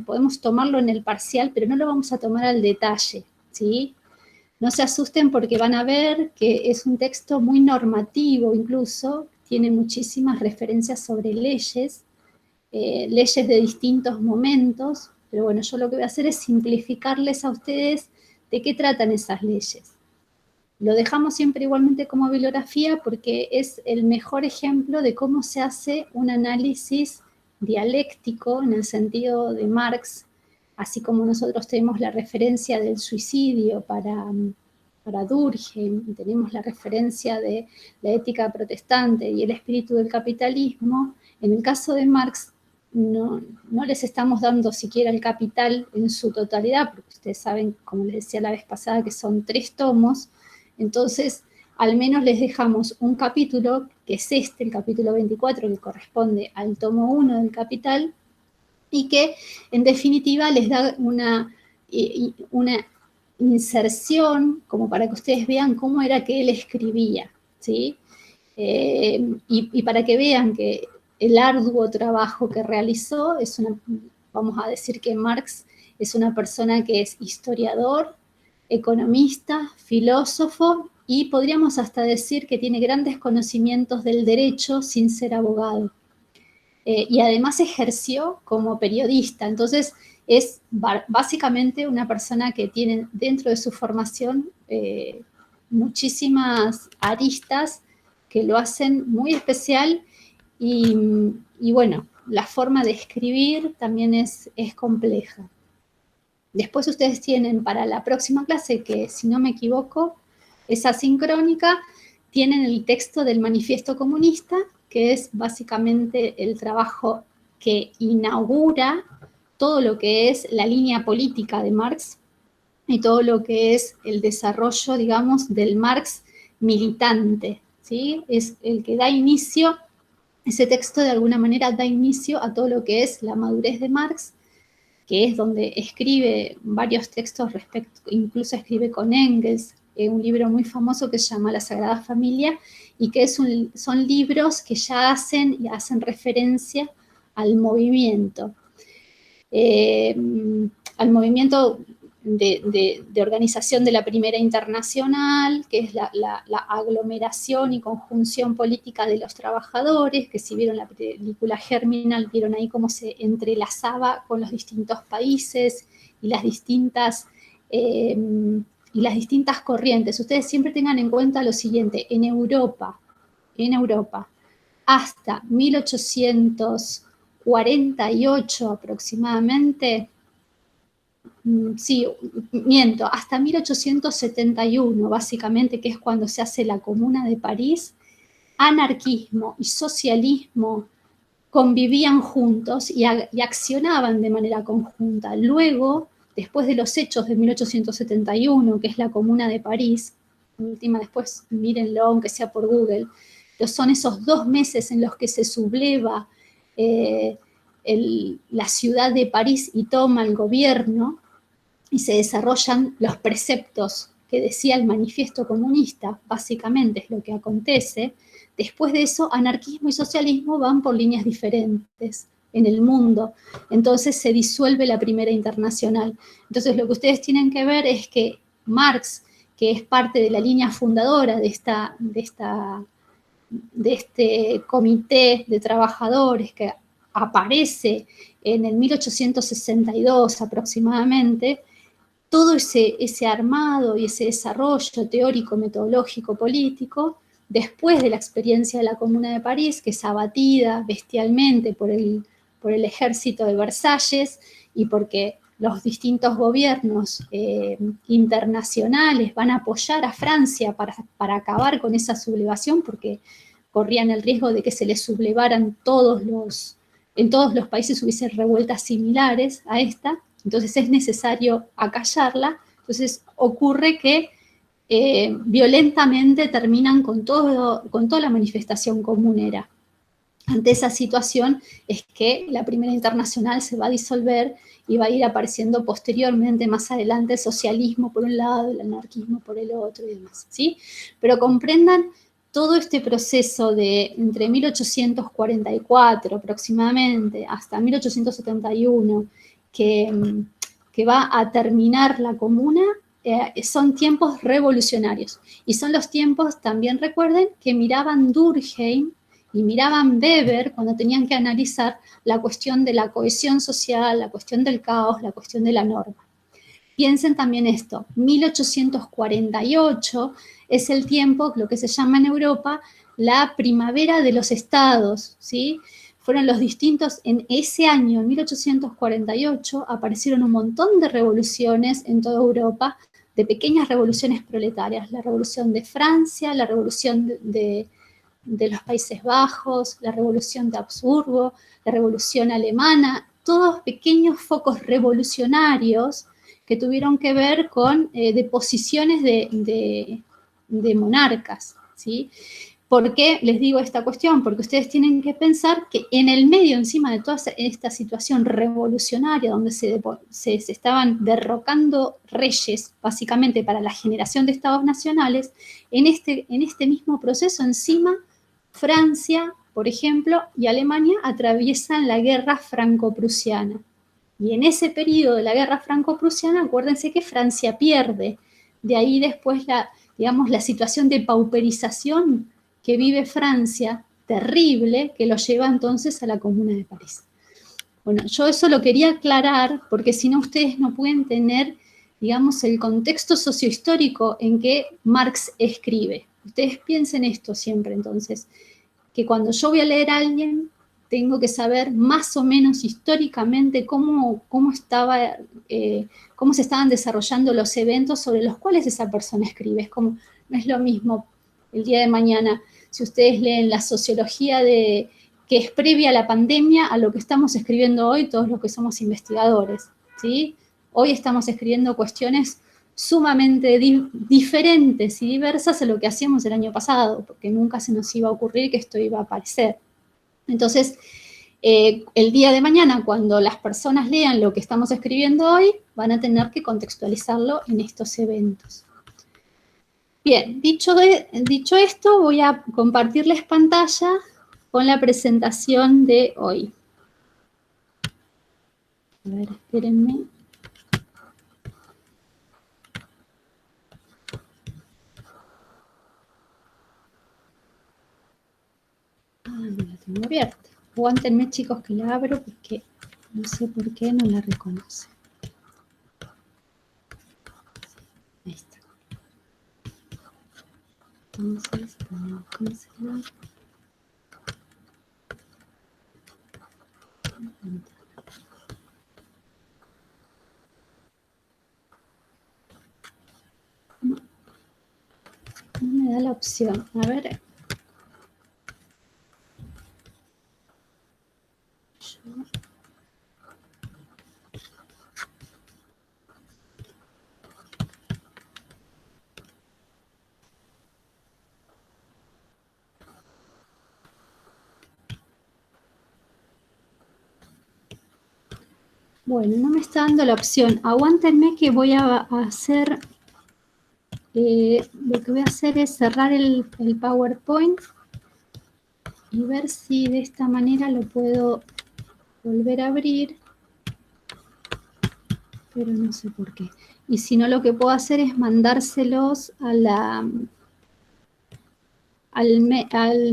podemos tomarlo en el parcial, pero no lo vamos a tomar al detalle, ¿sí? No se asusten porque van a ver que es un texto muy normativo incluso, tiene muchísimas referencias sobre leyes, leyes de distintos momentos, pero bueno, yo lo que voy a hacer es simplificarles a ustedes de qué tratan esas leyes. Lo dejamos siempre igualmente como bibliografía porque es el mejor ejemplo de cómo se hace un análisis dialéctico en el sentido de Marx, así como nosotros tenemos la referencia del suicidio para Durkheim, tenemos la referencia de la ética protestante y el espíritu del capitalismo. En el caso de Marx no les estamos dando siquiera el Capital en su totalidad, porque ustedes saben, como les decía la vez pasada, que son 3 tomos. Entonces, al menos les dejamos un capítulo, que es este, el capítulo 24, que corresponde al tomo 1 del Capital, y que en definitiva les da una inserción, como para que ustedes vean cómo era que él escribía, ¿sí? Y para que vean que el arduo trabajo que realizó, vamos a decir que Marx es una persona que es historiador, economista, filósofo, y podríamos hasta decir que tiene grandes conocimientos del derecho sin ser abogado. Y además ejerció como periodista, entonces es básicamente una persona que tiene dentro de su formación muchísimas aristas que lo hacen muy especial y bueno, la forma de escribir también es compleja. Después ustedes tienen para la próxima clase, que si no me equivoco, es asincrónica, tienen el texto del Manifiesto Comunista, que es básicamente el trabajo que inaugura todo lo que es la línea política de Marx y todo lo que es el desarrollo, digamos, del Marx militante, ¿sí? Es el que da inicio, ese texto de alguna manera da inicio a todo lo que es la madurez de Marx, que es donde escribe varios textos respecto, incluso escribe con Engels, un libro muy famoso que se llama La Sagrada Familia, y que son libros que ya hacen referencia al movimiento. Al movimiento de organización de la Primera Internacional, que es la aglomeración y conjunción política de los trabajadores, que si vieron la película Germinal, vieron ahí cómo se entrelazaba con los distintos países y las distintas corrientes. Ustedes siempre tengan en cuenta lo siguiente: en Europa, hasta 1848 aproximadamente, hasta 1871, básicamente, que es cuando se hace la Comuna de París, anarquismo y socialismo convivían juntos y accionaban de manera conjunta. Luego, después de los hechos de 1871, que es la Comuna de París, última, después mírenlo, aunque sea por Google, son esos 2 meses en los que se subleva la ciudad de París y toma el gobierno, y se desarrollan los preceptos que decía el Manifiesto Comunista, básicamente es lo que acontece. Después de eso, anarquismo y socialismo van por líneas diferentes en el mundo. Entonces se disuelve la Primera Internacional. Entonces lo que ustedes tienen que ver es que Marx, que es parte de la línea fundadora de este comité de trabajadores que aparece en el 1862 aproximadamente, todo ese armado y ese desarrollo teórico, metodológico, político, después de la experiencia de la Comuna de París, que es abatida bestialmente por el ejército de Versalles y porque los distintos gobiernos internacionales van a apoyar a Francia para acabar con esa sublevación, porque corrían el riesgo de que se les sublevaran en todos los países hubiese revueltas similares a esta. Entonces es necesario acallarla. Entonces ocurre que violentamente terminan con toda la manifestación comunera. Ante esa situación es que la Primera Internacional se va a disolver y va a ir apareciendo posteriormente, más adelante, el socialismo por un lado, el anarquismo por el otro y demás, ¿sí? Pero comprendan todo este proceso de entre 1844 aproximadamente hasta 1871 que va a terminar la comuna, son tiempos revolucionarios. Y son los tiempos, también recuerden, que miraban Durkheim y miraban Weber cuando tenían que analizar la cuestión de la cohesión social, la cuestión del caos, la cuestión de la norma. Piensen también esto, 1848 es el tiempo, lo que se llama en Europa, la primavera de los estados, ¿sí? Fueron los distintos, en ese año, en 1848, aparecieron un montón de revoluciones en toda Europa, de pequeñas revoluciones proletarias, la revolución de Francia, la revolución de los Países Bajos, la revolución de Habsburgo, la revolución alemana, todos pequeños focos revolucionarios que tuvieron que ver con deposiciones de monarcas, ¿sí? ¿Por qué les digo esta cuestión? Porque ustedes tienen que pensar que en el medio, encima de toda esta situación revolucionaria, donde se estaban derrocando reyes, básicamente para la generación de estados nacionales, en este mismo proceso, encima, Francia, por ejemplo, y Alemania atraviesan la guerra franco-prusiana. Y en ese periodo de la guerra franco-prusiana, acuérdense que Francia pierde. De ahí después la situación de pauperización que vive Francia, terrible, que lo lleva entonces a la Comuna de París. Bueno, yo eso lo quería aclarar, porque si no ustedes no pueden tener, digamos, el contexto sociohistórico en que Marx escribe. Ustedes piensen esto siempre, entonces, que cuando yo voy a leer a alguien, tengo que saber más o menos históricamente cómo se estaban desarrollando los eventos sobre los cuales esa persona escribe. No es lo mismo el día de mañana, si ustedes leen la sociología que es previa a la pandemia, a lo que estamos escribiendo hoy todos los que somos investigadores, ¿sí? Hoy estamos escribiendo cuestiones sumamente diferentes y diversas a lo que hacíamos el año pasado, porque nunca se nos iba a ocurrir que esto iba a aparecer. Entonces, el día de mañana, cuando las personas lean lo que estamos escribiendo hoy, van a tener que contextualizarlo en estos eventos. Bien, dicho esto, voy a compartirles pantalla con la presentación de hoy. A ver, espérenme. No la tengo abierta. Aguántenme, chicos, que la abro porque no sé por qué no la reconoce. Ahí está. Entonces, podemos cancelar. No me da la opción. A ver. Bueno, no me está dando la opción. Aguántenme que voy a hacer... lo que voy a hacer es cerrar el PowerPoint y ver si de esta manera lo puedo volver a abrir, pero no sé por qué. Y si no, lo que puedo hacer es mandárselos al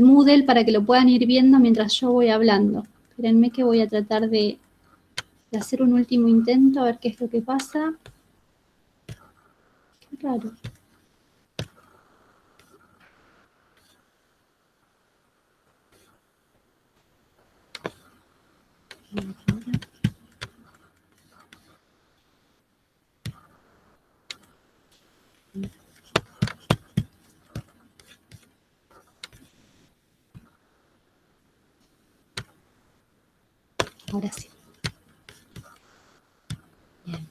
Moodle para que lo puedan ir viendo mientras yo voy hablando. Espérenme que voy a tratar de hacer un último intento, a ver qué es lo que pasa. Qué raro. Ahora sí. Bien.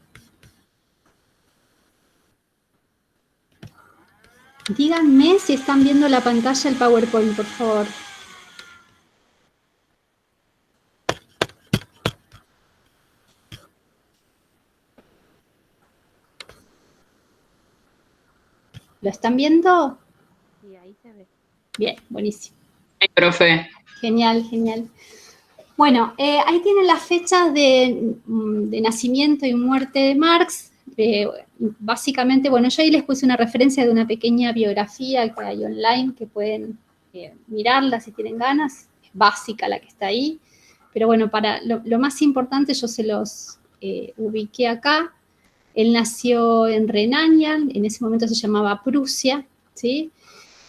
Díganme si están viendo la pantalla del PowerPoint, por favor. ¿Lo están viendo? Sí, ahí se ve. Bien, buenísimo. Sí, profe. Genial, genial. Bueno, ahí tienen las fechas de nacimiento y muerte de Marx. Básicamente, bueno, yo ahí les puse una referencia de una pequeña biografía que hay online, que pueden mirarla si tienen ganas. Es básica la que está ahí. Pero bueno, para lo más importante yo se los ubiqué acá. Él nació en Renania, en ese momento se llamaba Prusia, ¿sí?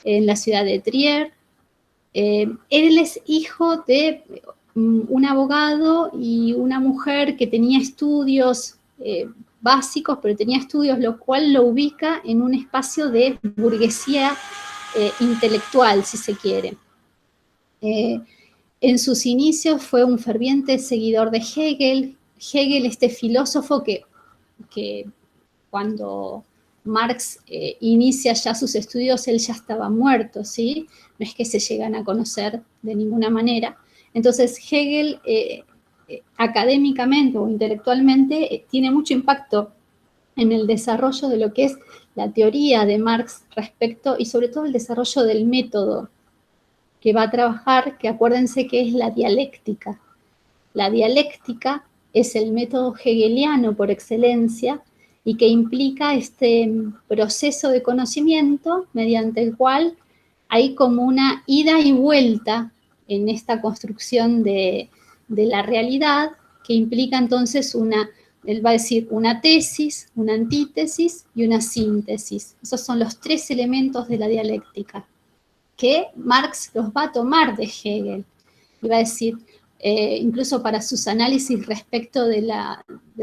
En la ciudad de Trier. Él es hijo de un abogado y una mujer que tenía estudios básicos, pero tenía estudios, lo cual lo ubica en un espacio de burguesía intelectual, si se quiere. En sus inicios fue un ferviente seguidor de Hegel. Hegel, este filósofo que cuando Marx inicia ya sus estudios, él ya estaba muerto, ¿sí? No es que se llegan a conocer de ninguna manera. Entonces Hegel, académicamente o intelectualmente, tiene mucho impacto en el desarrollo de lo que es la teoría de Marx respecto, y sobre todo el desarrollo del método que va a trabajar, que acuérdense que es la dialéctica. La dialéctica es el método hegeliano por excelencia y que implica este proceso de conocimiento mediante el cual hay como una ida y vuelta en esta construcción de la realidad, que implica entonces él va a decir una tesis, una antítesis y una síntesis. Esos son los tres elementos de la dialéctica, que Marx los va a tomar de Hegel. Y va a decir, incluso para sus análisis respecto del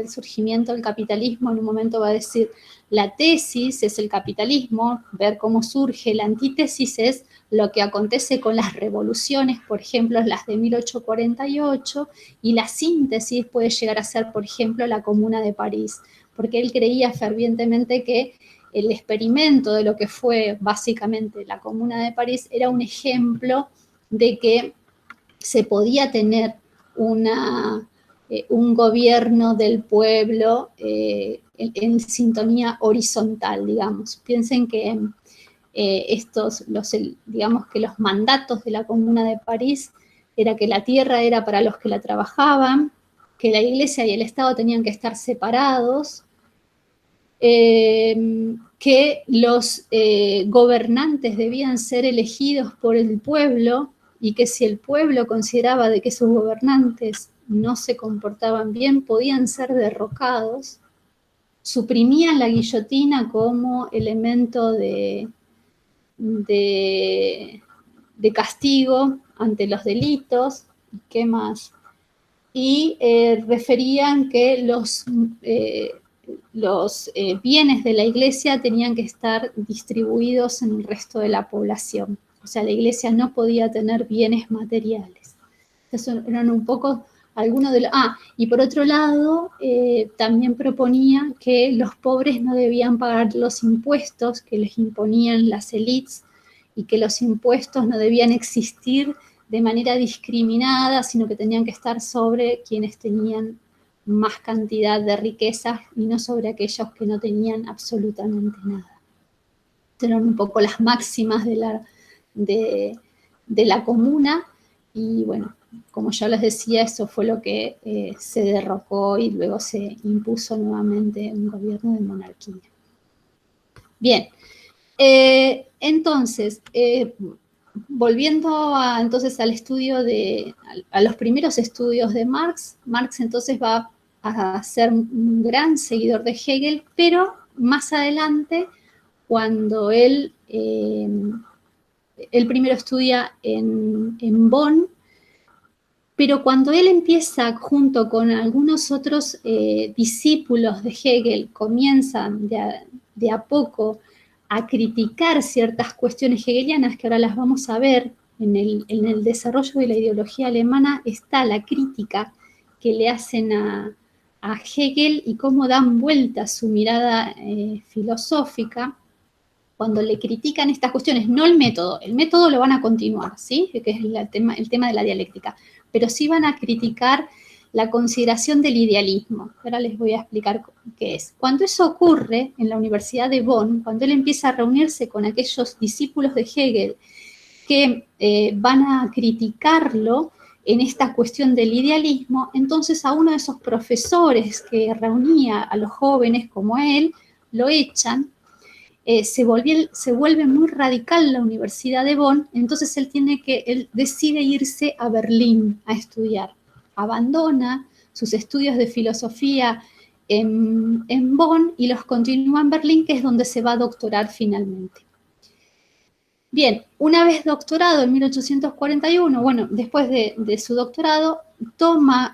surgimiento del capitalismo, en un momento va a decir, la tesis es el capitalismo, ver cómo surge, la antítesis es lo que acontece con las revoluciones, por ejemplo, las de 1848, y la síntesis puede llegar a ser, por ejemplo, la Comuna de París, porque él creía fervientemente que el experimento de lo que fue básicamente la Comuna de París era un ejemplo de que se podía tener un gobierno del pueblo en sintonía horizontal, digamos. Piensen que digamos que los mandatos de la Comuna de París era que la tierra era para los que la trabajaban, que la iglesia y el Estado tenían que estar separados, que los gobernantes debían ser elegidos por el pueblo, y que si el pueblo consideraba de que sus gobernantes no se comportaban bien, podían ser derrocados. Suprimían la guillotina como elemento de castigo ante los delitos. ¿Qué más? Y referían que los bienes de la iglesia tenían que estar distribuidos en el resto de la población. O sea, la iglesia no podía tener bienes materiales. Esos eran un poco algunos de los... y por otro lado, también proponía que los pobres no debían pagar los impuestos que les imponían las élites, y que los impuestos no debían existir de manera discriminada, sino que tenían que estar sobre quienes tenían más cantidad de riquezas y no sobre aquellos que no tenían absolutamente nada. Eran un poco las máximas de la comuna, y bueno, como ya les decía, eso fue lo que se derrocó y luego se impuso nuevamente un gobierno de monarquía. Bien, entonces, volviendo entonces al estudio a los primeros estudios de Marx, Marx entonces va a ser un gran seguidor de Hegel, pero más adelante, cuando él primero estudia en Bonn, pero cuando él empieza, junto con algunos otros discípulos de Hegel, comienzan de a poco a criticar ciertas cuestiones hegelianas, que ahora las vamos a ver en el desarrollo de la ideología alemana, está la crítica que le hacen a Hegel y cómo dan vuelta su mirada filosófica cuando le critican estas cuestiones, no el método lo van a continuar, ¿sí? Que es el tema de la dialéctica, pero sí van a criticar la consideración del idealismo. Ahora les voy a explicar qué es. Cuando eso ocurre en la Universidad de Bonn, cuando él empieza a reunirse con aquellos discípulos de Hegel que van a criticarlo, en esta cuestión del idealismo, entonces a uno de esos profesores que reunía a los jóvenes como él, lo echan. Se vuelve muy radical la Universidad de Bonn, entonces él decide irse a Berlín a estudiar. Abandona sus estudios de filosofía en Bonn y los continúa en Berlín, que es donde se va a doctorar finalmente. Bien, una vez doctorado en 1841, bueno, después de su doctorado,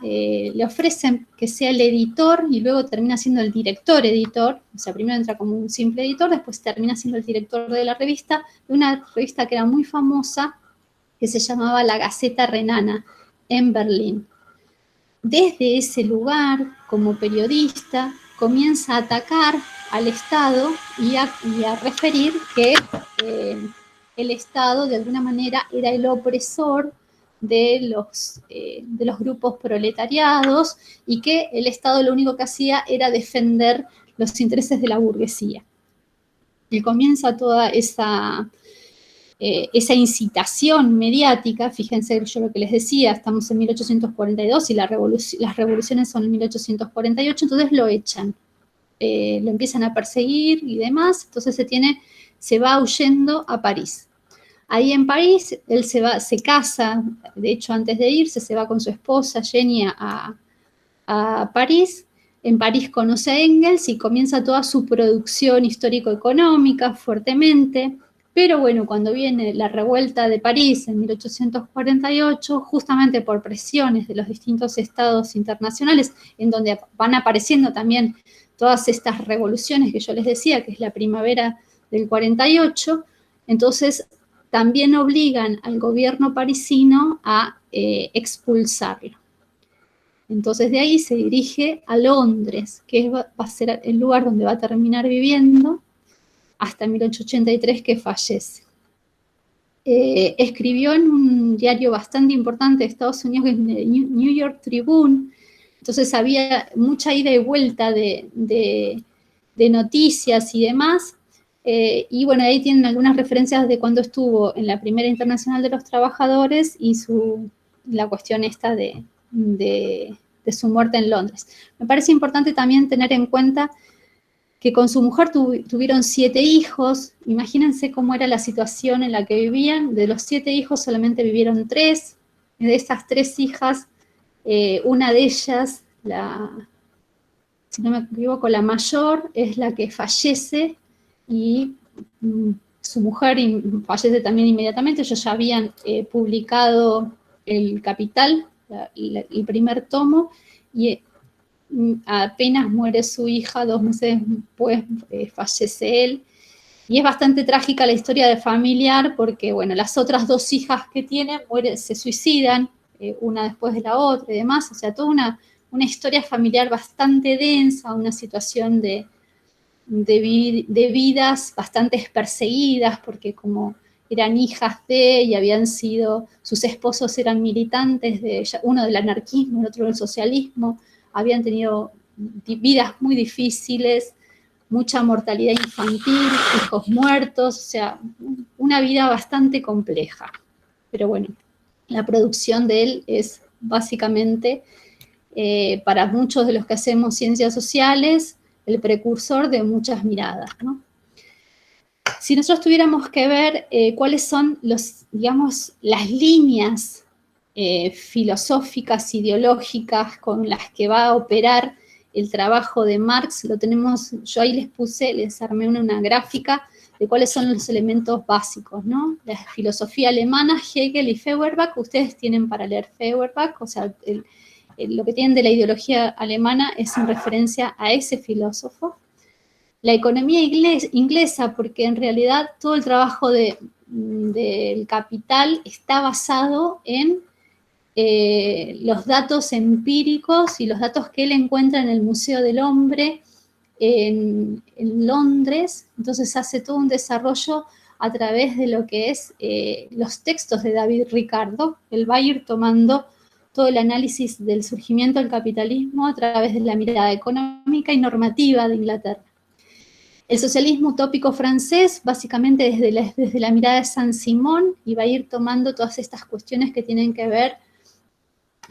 le ofrecen que sea el editor y luego termina siendo el director editor, o sea, primero entra como un simple editor, después termina siendo el director de la revista, de una revista que era muy famosa, que se llamaba La Gaceta Renana, en Berlín. Desde ese lugar, como periodista, comienza a atacar al Estado y a referir que el Estado, de alguna manera, era el opresor de los grupos proletariados y que el Estado lo único que hacía era defender los intereses de la burguesía. Y comienza toda esa incitación mediática. Fíjense yo lo que les decía, estamos en 1842 y las revoluciones son en 1848, entonces lo echan, lo empiezan a perseguir y demás, entonces se va huyendo a París. Ahí en París, él se casa, de hecho antes de irse, se va con su esposa Jenny a París. En París conoce a Engels y comienza toda su producción histórico-económica fuertemente. Pero bueno, cuando viene la revuelta de París en 1848, justamente por presiones de los distintos estados internacionales, en donde van apareciendo también todas estas revoluciones que yo les decía, que es la primavera del 48, entonces también obligan al gobierno parisino a expulsarlo. Entonces de ahí se dirige a Londres, que va a ser el lugar donde va a terminar viviendo hasta 1883 que fallece. Escribió en un diario bastante importante de Estados Unidos, que es el New York Tribune, entonces había mucha ida y vuelta de noticias y demás, y bueno, ahí tienen algunas referencias de cuando estuvo en la Primera Internacional de los Trabajadores y la cuestión esta de su muerte en Londres. Me parece importante también tener en cuenta que con su mujer tuvieron 7 hijos. Imagínense cómo era la situación en la que vivían. De los 7 hijos solamente vivieron 3. De esas 3 hijas, una de ellas, si no me equivoco, la mayor, es la que fallece y su mujer fallece también inmediatamente. Ellos ya habían publicado El Capital, el primer tomo, y apenas muere su hija, 2 meses después fallece él. Y es bastante trágica la historia de familiar porque, bueno, las otras 2 hijas que tienen se suicidan, una después de la otra y demás. O sea, toda una historia familiar bastante densa, una situación de vidas bastante perseguidas porque como eran hijas y habían sido, sus esposos eran militantes, uno del anarquismo, el otro del socialismo, habían tenido vidas muy difíciles, mucha mortalidad infantil, hijos muertos, o sea, una vida bastante compleja. Pero bueno, la producción de él es básicamente, para muchos de los que hacemos ciencias sociales, el precursor de muchas miradas, ¿no? Si nosotros tuviéramos que ver cuáles son las líneas filosóficas, ideológicas con las que va a operar el trabajo de Marx, lo tenemos, yo ahí les armé una gráfica de cuáles son los elementos básicos, ¿no? La filosofía alemana, Hegel y Feuerbach, ustedes tienen para leer Feuerbach, o sea, lo que tienen de la ideología alemana es en referencia a ese filósofo. La economía inglesa, porque en realidad todo el trabajo del Capital está basado en los datos empíricos y los datos que él encuentra en el Museo del Hombre en Londres. Entonces hace todo un desarrollo a través de lo que es los textos de David Ricardo. Él va a ir tomando todo el análisis del surgimiento del capitalismo a través de la mirada económica y normativa de Inglaterra. El socialismo utópico francés, básicamente desde la mirada de Saint-Simon, y va a ir tomando todas estas cuestiones que tienen que ver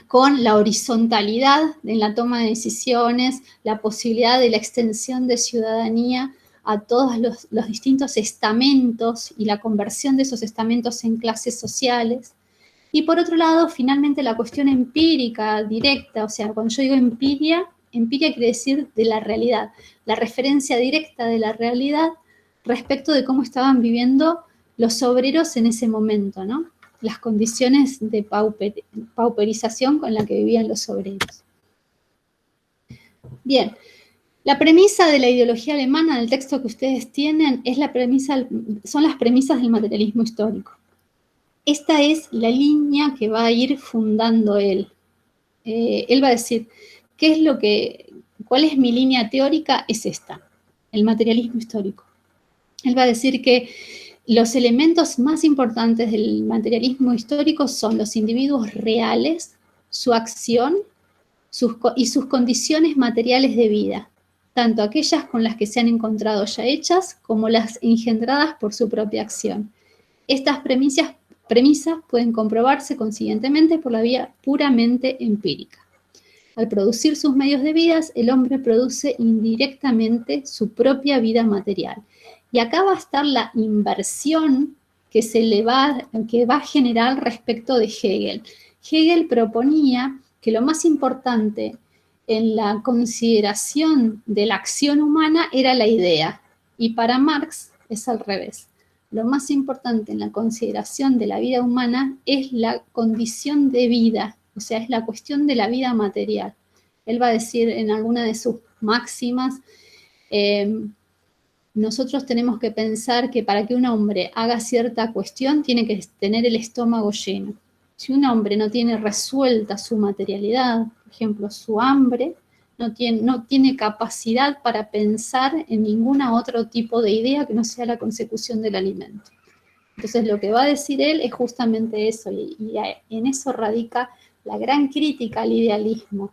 con la horizontalidad en la toma de decisiones, la posibilidad de la extensión de ciudadanía a todos los distintos estamentos y la conversión de esos estamentos en clases sociales. Y por otro lado, finalmente la cuestión empírica, directa, o sea, cuando yo digo empiria quiere decir de la realidad, la referencia directa de la realidad respecto de cómo estaban viviendo los obreros en ese momento, ¿no? Las condiciones de pauperización con la que vivían los obreros. Bien, la premisa de la ideología alemana del texto que ustedes tienen es son las premisas del materialismo histórico. Esta es la línea que va a ir fundando él. Él va a decir, ¿cuál es mi línea teórica? Es esta, el materialismo histórico. Él va a decir que los elementos más importantes del materialismo histórico son los individuos reales, su acción y sus condiciones materiales de vida, tanto aquellas con las que se han encontrado ya hechas como las engendradas por su propia acción. Estas premisas pueden comprobarse consiguientemente por la vía puramente empírica. Al producir sus medios de vida, el hombre produce indirectamente su propia vida material. Y acá va a estar la inversión que va a generar respecto de Hegel. Hegel proponía que lo más importante en la consideración de la acción humana era la idea. Y para Marx es al revés. Lo más importante en la consideración de la vida humana es la condición de vida, o sea, es la cuestión de la vida material. Él va a decir en alguna de sus máximas, nosotros tenemos que pensar que para que un hombre haga cierta cuestión tiene que tener el estómago lleno. Si un hombre no tiene resuelta su materialidad, por ejemplo, su hambre, no tiene capacidad para pensar en ningún otro tipo de idea que no sea la consecución del alimento. Entonces lo que va a decir él es justamente eso, y en eso radica la gran crítica al idealismo.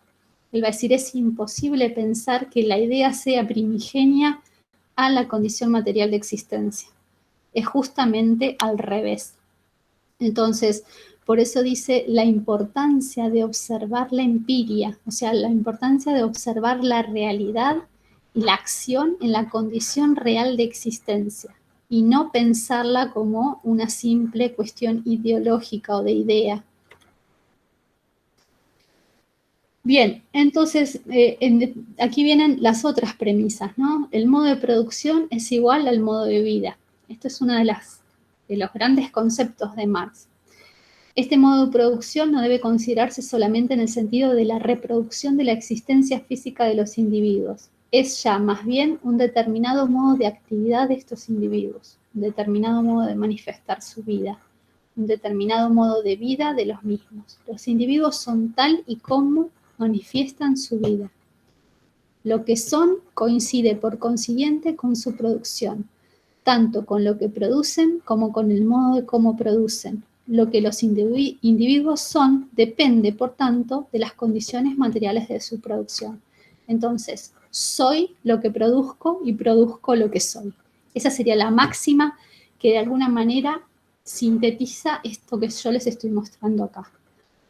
Él va a decir, es imposible pensar que la idea sea primigenia a la condición material de existencia. Es justamente al revés. Entonces, por eso dice la importancia de observar la empiria, o sea, la importancia de observar la realidad y la acción en la condición real de existencia, y no pensarla como una simple cuestión ideológica o de idea. Bien, entonces aquí vienen las otras premisas, ¿no? El modo de producción es igual al modo de vida. Esto es uno de los grandes conceptos de Marx. Este modo de producción no debe considerarse solamente en el sentido de la reproducción de la existencia física de los individuos. Es ya más bien un determinado modo de actividad de estos individuos, un determinado modo de manifestar su vida, un determinado modo de vida de los mismos. Los individuos son tal y como manifiestan su vida. Lo que son coincide por consiguiente con su producción, tanto con lo que producen como con el modo de cómo producen. Lo que los individuos son depende, por tanto, de las condiciones materiales de su producción. Entonces, soy lo que produzco y produzco lo que soy. Esa sería la máxima que de alguna manera sintetiza esto que yo les estoy mostrando acá.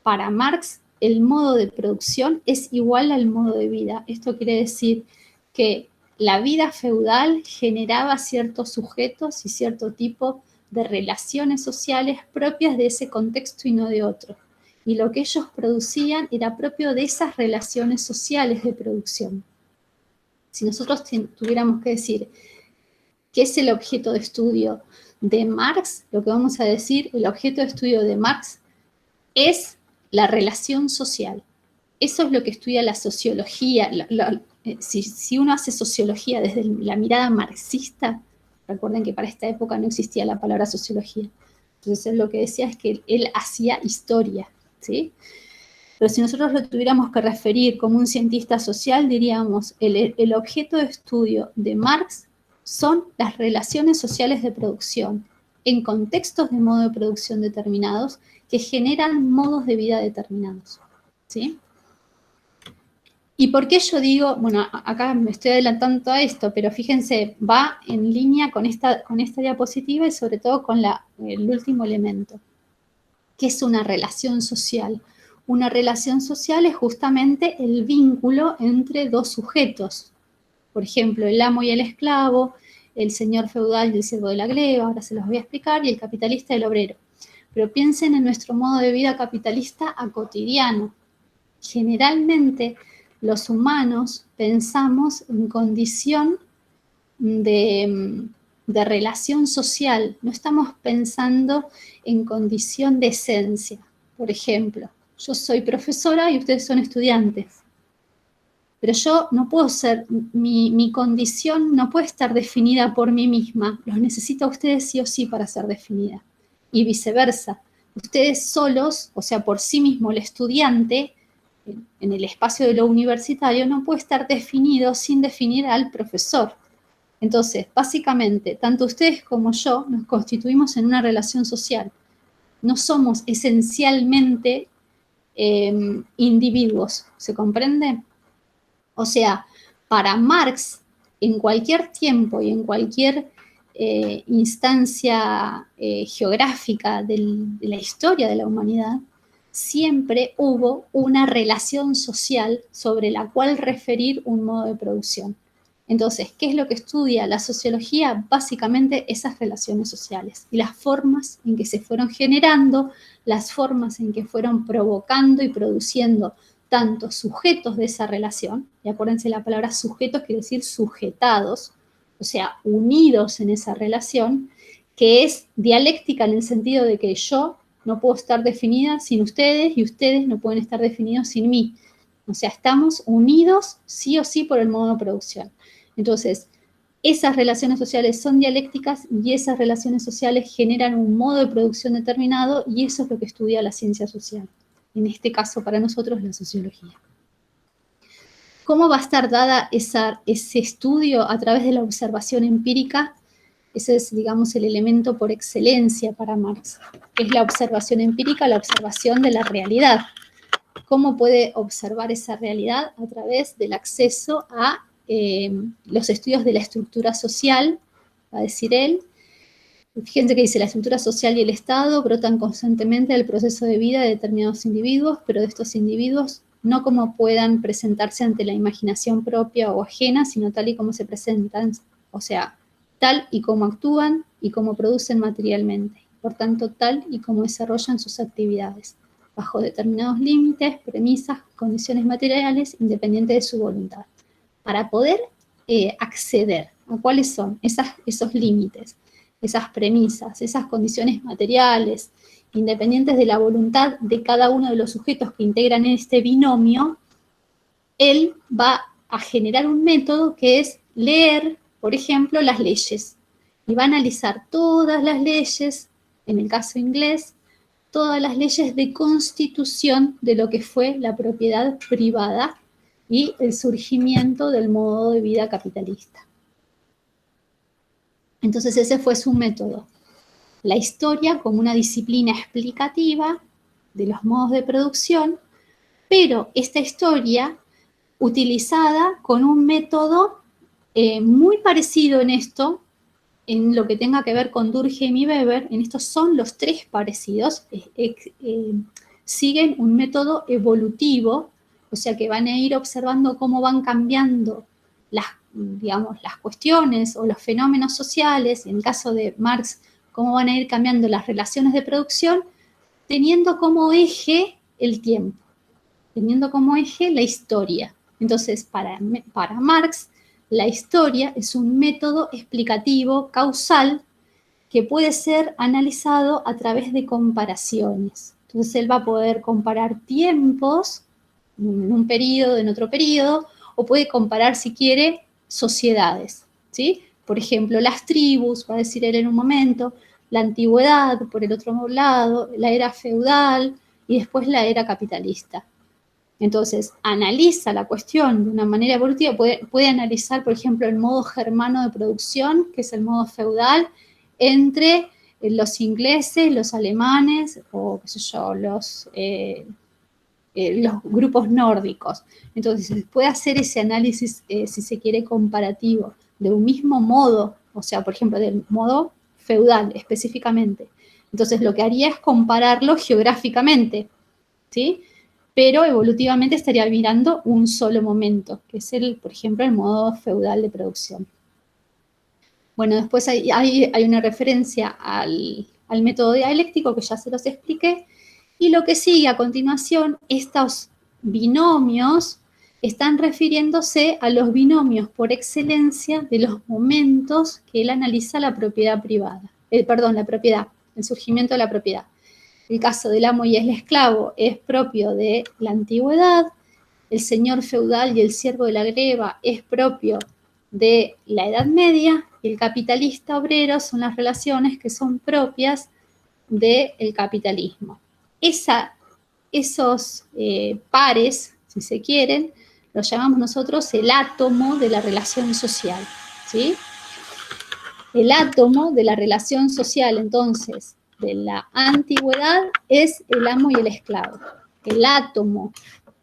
Para Marx, el modo de producción es igual al modo de vida. Esto quiere decir que la vida feudal generaba ciertos sujetos y cierto tipo de relaciones sociales propias de ese contexto y no de otro. Y lo que ellos producían era propio de esas relaciones sociales de producción. Si nosotros tuviéramos que decir qué es el objeto de estudio de Marx, lo que vamos a decir, el objeto de estudio de Marx es la relación social. Eso es lo que estudia la sociología. Si uno hace sociología desde la mirada marxista, recuerden que para esta época no existía la palabra sociología. Entonces él lo que decía es que él hacía historia, ¿sí? Pero si nosotros lo tuviéramos que referir como un cientista social, diríamos, el objeto de estudio de Marx son las relaciones sociales de producción en contextos de modo de producción determinados que generan modos de vida determinados, ¿sí? ¿Y por qué yo digo, bueno, acá me estoy adelantando a esto, pero fíjense, va en línea con esta diapositiva y sobre todo con el último elemento, que es una relación social. Una relación social es justamente el vínculo entre dos sujetos. Por ejemplo, el amo y el esclavo, el señor feudal y el siervo de la gleba, ahora se los voy a explicar, y el capitalista y el obrero. Pero piensen en nuestro modo de vida capitalista a cotidiano. Generalmente los humanos pensamos en condición de relación social, no estamos pensando en condición de esencia. Por ejemplo, yo soy profesora y ustedes son estudiantes, pero yo no puedo ser, mi condición no puede estar definida por mí misma, los necesito a ustedes sí o sí para ser definida, y viceversa. Ustedes solos, o sea, por sí mismo el estudiante, en el espacio de lo universitario, no puede estar definido sin definir al profesor. Entonces, básicamente, tanto ustedes como yo nos constituimos en una relación social. No somos esencialmente individuos, ¿se comprende? O sea, para Marx, en cualquier tiempo y en cualquier instancia geográfica de la historia de la humanidad, siempre hubo una relación social sobre la cual referir un modo de producción. Entonces, ¿qué es lo que estudia la sociología? Básicamente esas relaciones sociales y las formas en que se fueron generando, las formas en que fueron provocando y produciendo tanto sujetos de esa relación, y acuérdense la palabra sujetos quiere decir sujetados, o sea, unidos en esa relación, que es dialéctica en el sentido de que yo no puedo estar definida sin ustedes y ustedes no pueden estar definidos sin mí. O sea, estamos unidos sí o sí por el modo de producción. Entonces, esas relaciones sociales son dialécticas y esas relaciones sociales generan un modo de producción determinado y eso es lo que estudia la ciencia social. En este caso, para nosotros, la sociología. ¿Cómo va a estar dada ese estudio? A través de la observación empírica. Ese es, digamos, el elemento por excelencia para Marx. Es la observación empírica, la observación de la realidad. ¿Cómo puede observar esa realidad? A través del acceso a los estudios de la estructura social, va a decir él. Fíjense que dice, la estructura social y el Estado brotan constantemente del proceso de vida de determinados individuos, pero de estos individuos no como puedan presentarse ante la imaginación propia o ajena, sino tal y como se presentan, o sea, tal y como actúan y como producen materialmente, por tanto, tal y como desarrollan sus actividades, bajo determinados límites, premisas, condiciones materiales, independientes de su voluntad. Para poder acceder a cuáles son esos límites, esas premisas, esas condiciones materiales, independientes de la voluntad de cada uno de los sujetos que integran este binomio, él va a generar un método que es leer, por ejemplo, las leyes. Y va a analizar todas las leyes, en el caso inglés, todas las leyes de constitución de lo que fue la propiedad privada y el surgimiento del modo de vida capitalista. Entonces ese fue su método. La historia como una disciplina explicativa de los modos de producción, pero esta historia utilizada con un método muy parecido en esto, en lo que tenga que ver con Durkheim y Weber, en estos son los tres parecidos, siguen un método evolutivo, o sea que van a ir observando cómo van cambiando las cuestiones o los fenómenos sociales, en el caso de Marx, cómo van a ir cambiando las relaciones de producción, teniendo como eje el tiempo, teniendo como eje la historia. Entonces, para Marx, la historia es un método explicativo, causal, que puede ser analizado a través de comparaciones. Entonces, él va a poder comparar tiempos en un periodo, en otro periodo, o puede comparar, si quiere, sociedades, ¿sí? Por ejemplo, las tribus, va a decir él en un momento, la antigüedad, por el otro lado, la era feudal y después la era capitalista. Entonces, analiza la cuestión de una manera evolutiva, puede analizar, por ejemplo, el modo germano de producción, que es el modo feudal, entre los ingleses, los alemanes, o qué sé yo, los grupos nórdicos. Entonces, puede hacer ese análisis, si se quiere, comparativo, de un mismo modo, o sea, por ejemplo, del modo feudal específicamente. Entonces, lo que haría es compararlo geográficamente, ¿sí? pero evolutivamente estaría mirando un solo momento, que es, por ejemplo, el modo feudal de producción. Bueno, después hay una referencia al método dialéctico, que ya se los expliqué, y lo que sigue a continuación, estos binomios están refiriéndose a los binomios por excelencia de los momentos que él analiza la propiedad privada, la propiedad, el surgimiento de la propiedad. El caso del amo y el esclavo es propio de la antigüedad, el señor feudal y el siervo de la greva es propio de la Edad Media, y el capitalista obrero son las relaciones que son propias del capitalismo. Esos pares, si se quieren, los llamamos nosotros el átomo de la relación social, ¿sí? El átomo de la relación social, entonces, de la antigüedad es el amo y el esclavo. El átomo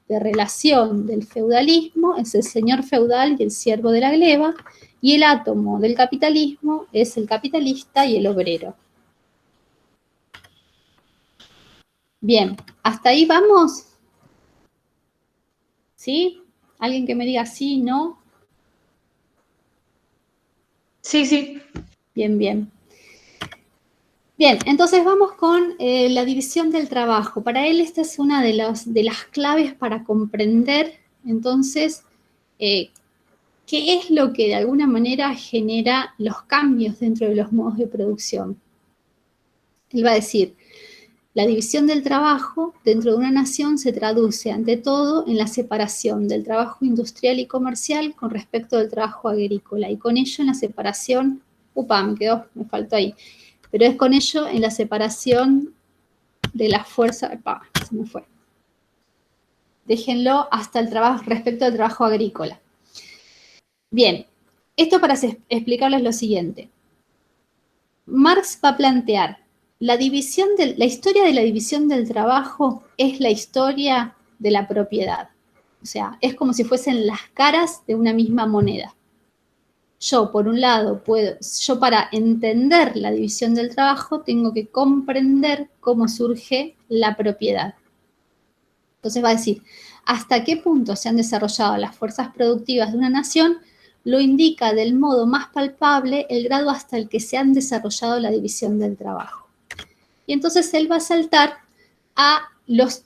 de relación del feudalismo es el señor feudal y el siervo de la gleba, y el átomo del capitalismo es el capitalista y el obrero. Bien, ¿hasta ahí vamos? ¿Sí? ¿Alguien que me diga sí, no? Sí, sí. Bien, bien. Bien, entonces vamos con la división del trabajo. Para él esta es una de las claves para comprender, entonces, qué es lo que de alguna manera genera los cambios dentro de los modos de producción. Él va a decir, la división del trabajo dentro de una nación se traduce ante todo en la separación del trabajo industrial y comercial con respecto del trabajo agrícola, y con ello en la separación, me faltó ahí, pero es con ello en la separación de la fuerza, se me fue. Déjenlo hasta el trabajo, respecto al trabajo agrícola. Bien, esto para explicarles lo siguiente. Marx va a plantear la historia de la división del trabajo es la historia de la propiedad. O sea, es como si fuesen las caras de una misma moneda. Yo, por un lado, yo para entender la división del trabajo tengo que comprender cómo surge la propiedad. Entonces va a decir, hasta qué punto se han desarrollado las fuerzas productivas de una nación lo indica del modo más palpable el grado hasta el que se han desarrollado la división del trabajo. Y entonces él va a saltar a los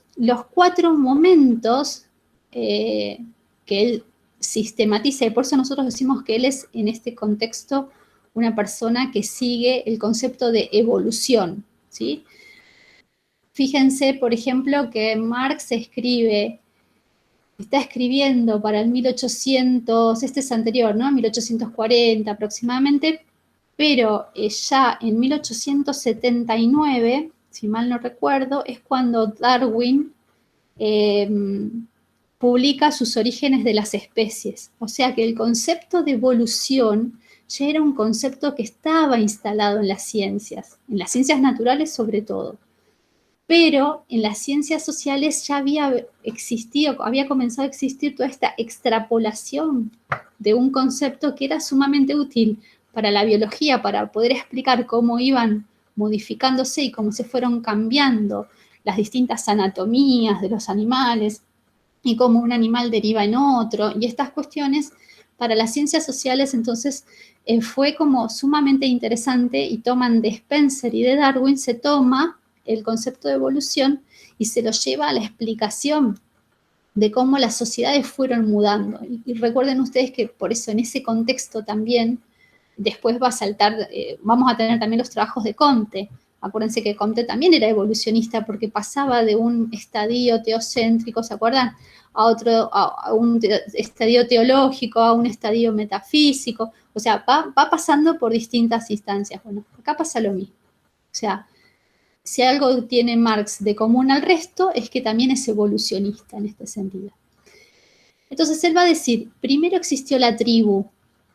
4 momentos que él sistematiza, y por eso nosotros decimos que él es en este contexto una persona que sigue el concepto de evolución, ¿sí? Fíjense, por ejemplo, que Marx está escribiendo para el 1800, este es anterior, ¿no? 1840 aproximadamente, pero ya en 1879, si mal no recuerdo, es cuando Darwin publica sus orígenes de las especies. O sea que el concepto de evolución ya era un concepto que estaba instalado en las ciencias naturales sobre todo. Pero en las ciencias sociales ya había comenzado a existir toda esta extrapolación de un concepto que era sumamente útil para la biología, para poder explicar cómo iban modificándose y cómo se fueron cambiando las distintas anatomías de los animales y cómo un animal deriva en otro, y estas cuestiones para las ciencias sociales entonces fue como sumamente interesante, y toman de Spencer y de Darwin, se toma el concepto de evolución y se lo lleva a la explicación de cómo las sociedades fueron mudando. Y recuerden ustedes que por eso en ese contexto también después va a saltar, vamos a tener también los trabajos de Comte. Acuérdense que Comte también era evolucionista porque pasaba de un estadio teocéntrico, ¿se acuerdan? A un estadio teológico, a un estadio metafísico. O sea, va pasando por distintas instancias. Bueno, acá pasa lo mismo. O sea, si algo tiene Marx de común al resto, es que también es evolucionista en este sentido. Entonces él va a decir, primero existió la tribu,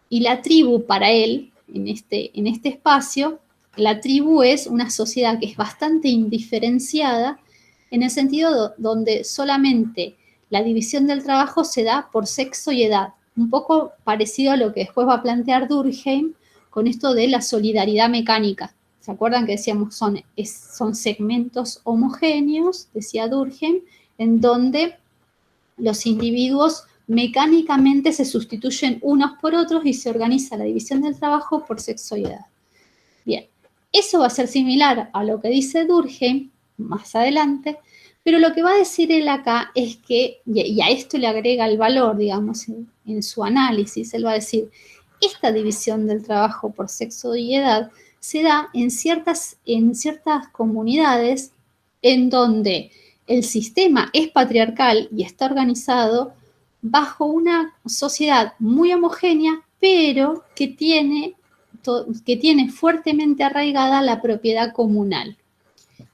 y la tribu para él, en este espacio, la tribu es una sociedad que es bastante indiferenciada, en el sentido donde solamente la división del trabajo se da por sexo y edad, un poco parecido a lo que después va a plantear Durkheim con esto de la solidaridad mecánica. ¿Se acuerdan que decíamos son segmentos homogéneos, decía Durkheim, en donde los individuos mecánicamente se sustituyen unos por otros y se organiza la división del trabajo por sexo y edad. Bien, eso va a ser similar a lo que dice Durkheim más adelante, pero lo que va a decir él acá es que, y a esto le agrega el valor, digamos, en su análisis, él va a decir, esta división del trabajo por sexo y edad se da en ciertas comunidades en donde el sistema es patriarcal y está organizado bajo una sociedad muy homogénea, pero que tiene fuertemente arraigada la propiedad comunal.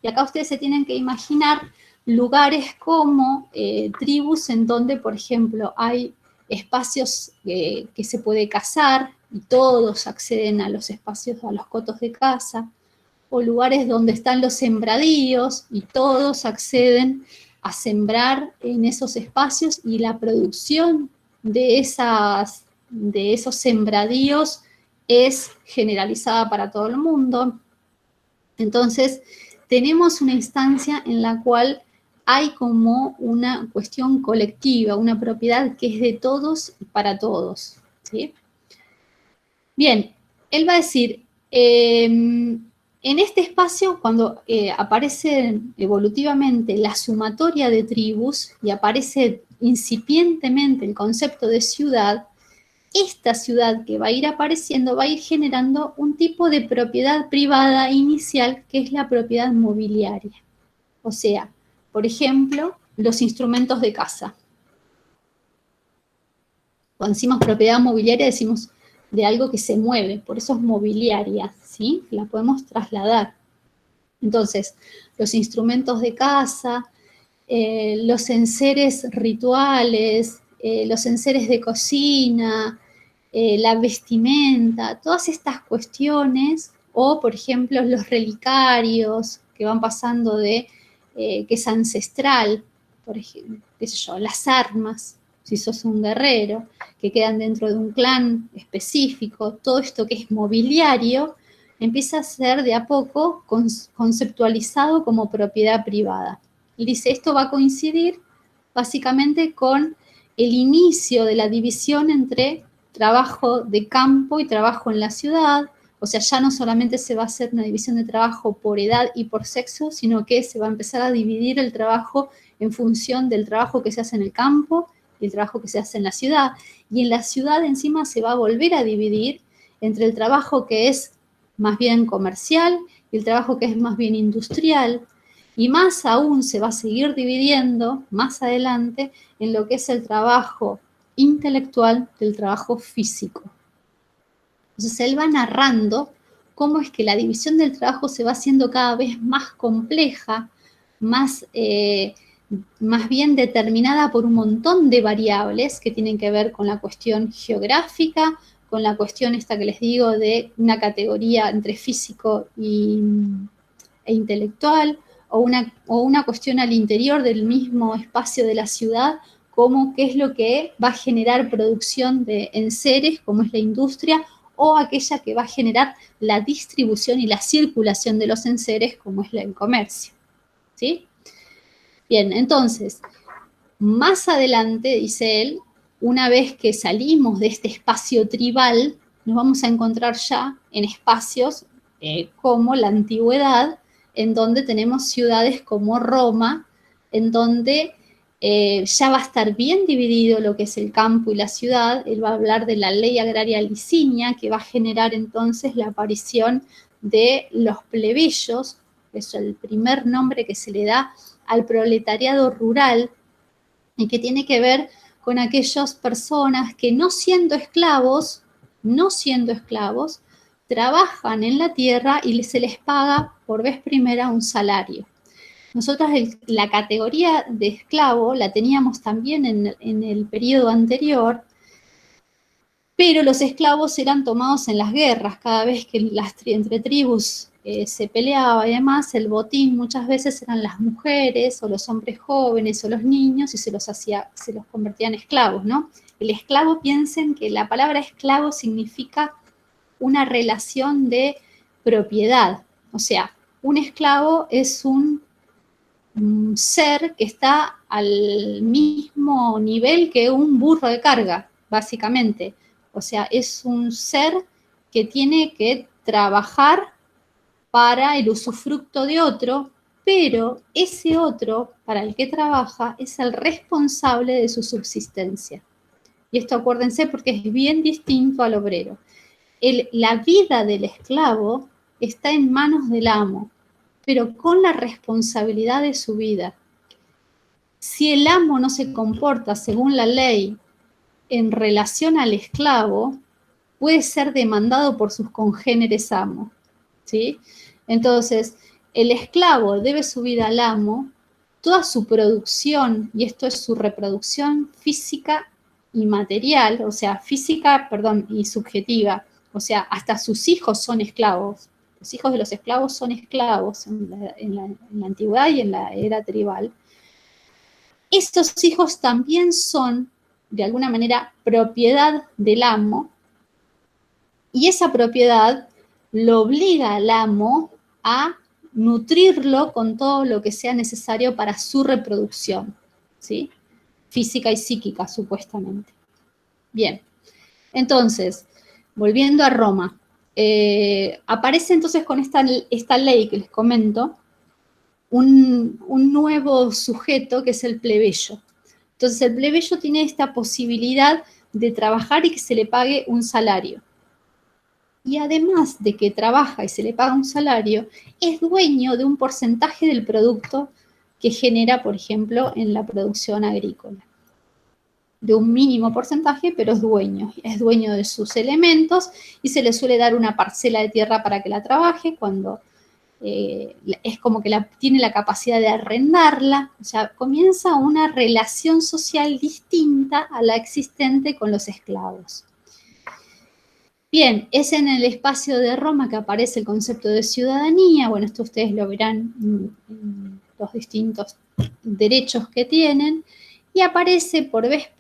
Y acá ustedes se tienen que imaginar lugares como tribus en donde, por ejemplo, hay espacios que se puede cazar y todos acceden a los espacios, a los cotos de caza, o lugares donde están los sembradíos y todos acceden a sembrar en esos espacios y la producción de esos sembradíos es generalizada para todo el mundo. Entonces, tenemos una instancia en la cual hay como una cuestión colectiva, una propiedad que es de todos y para todos, ¿sí? Bien, él va a decir, en este espacio, cuando aparece evolutivamente la sumatoria de tribus y aparece incipientemente el concepto de ciudad, esta ciudad que va a ir apareciendo va a ir generando un tipo de propiedad privada inicial que es la propiedad mobiliaria. O sea, por ejemplo, los instrumentos de casa. Cuando decimos propiedad mobiliaria decimos de algo que se mueve, por eso es mobiliaria, ¿sí? La podemos trasladar. Entonces, los instrumentos de casa, los enseres rituales, los enseres de cocina, la vestimenta, todas estas cuestiones, o por ejemplo los relicarios que van pasando de, que es ancestral, por ejemplo, qué sé yo, las armas, si sos un guerrero, que quedan dentro de un clan específico, todo esto que es mobiliario, empieza a ser de a poco conceptualizado como propiedad privada. Y dice, esto va a coincidir básicamente con el inicio de la división entre trabajo de campo y trabajo en la ciudad, o sea, ya no solamente se va a hacer una división de trabajo por edad y por sexo, sino que se va a empezar a dividir el trabajo en función del trabajo que se hace en el campo y el trabajo que se hace en la ciudad. Y en la ciudad encima se va a volver a dividir entre el trabajo que es más bien comercial y el trabajo que es más bien industrial. Y más aún se va a seguir dividiendo más adelante en lo que es el trabajo intelectual del trabajo físico. Entonces él va narrando cómo es que la división del trabajo se va haciendo cada vez más compleja, más bien determinada por un montón de variables que tienen que ver con la cuestión geográfica, con la cuestión esta que les digo de una categoría entre físico e intelectual, o una cuestión al interior del mismo espacio de la ciudad, como qué es lo que va a generar producción de enseres, como es la industria, o aquella que va a generar la distribución y la circulación de los enseres, como es el comercio, ¿sí? Bien, entonces, más adelante, dice él, una vez que salimos de este espacio tribal, nos vamos a encontrar ya en espacios como la antigüedad, en donde tenemos ciudades como Roma, en donde ya va a estar bien dividido lo que es el campo y la ciudad. Él va a hablar de la ley agraria licinia, que va a generar entonces la aparición de los plebeyos, que es el primer nombre que se le da al proletariado rural, y que tiene que ver con aquellas personas que no siendo esclavos, trabajan en la tierra y se les paga por vez primera un salario. Nosotros la categoría de esclavo la teníamos también en el periodo anterior, pero los esclavos eran tomados en las guerras, cada vez que entre tribus se peleaba y demás, el botín muchas veces eran las mujeres o los hombres jóvenes o los niños y se los convertía en esclavos, ¿no? El esclavo, piensen que la palabra esclavo significa una relación de propiedad, o sea, un esclavo es un ser que está al mismo nivel que un burro de carga, básicamente. O sea, es un ser que tiene que trabajar para el usufructo de otro, pero ese otro para el que trabaja es el responsable de su subsistencia. Y esto acuérdense porque es bien distinto al obrero. La vida del esclavo está en manos del amo, pero con la responsabilidad de su vida. Si el amo no se comporta según la ley en relación al esclavo, puede ser demandado por sus congéneres amos, ¿sí? Entonces, el esclavo debe su vida al amo, toda su producción, y esto es su reproducción física y material, o sea, física, perdón, y subjetiva, o sea, hasta sus hijos son esclavos. Los hijos de los esclavos son esclavos en la antigüedad y en la era tribal. Estos hijos también son, de alguna manera, propiedad del amo, y esa propiedad lo obliga al amo a nutrirlo con todo lo que sea necesario para su reproducción, ¿sí? Física y psíquica, supuestamente. Bien, entonces, volviendo a Roma, aparece entonces con esta ley que les comento, un nuevo sujeto que es el plebeyo. Entonces el plebeyo tiene esta posibilidad de trabajar y que se le pague un salario. Y además de que trabaja y se le paga un salario, es dueño de un porcentaje del producto que genera, por ejemplo, en la producción agrícola. De un mínimo porcentaje, pero es dueño de sus elementos y se le suele dar una parcela de tierra para que la trabaje cuando es como que tiene la capacidad de arrendarla, o sea, comienza una relación social distinta a la existente con los esclavos. Bien, es en el espacio de Roma que aparece el concepto de ciudadanía, bueno, esto ustedes lo verán en los distintos derechos que tienen, y aparece por vez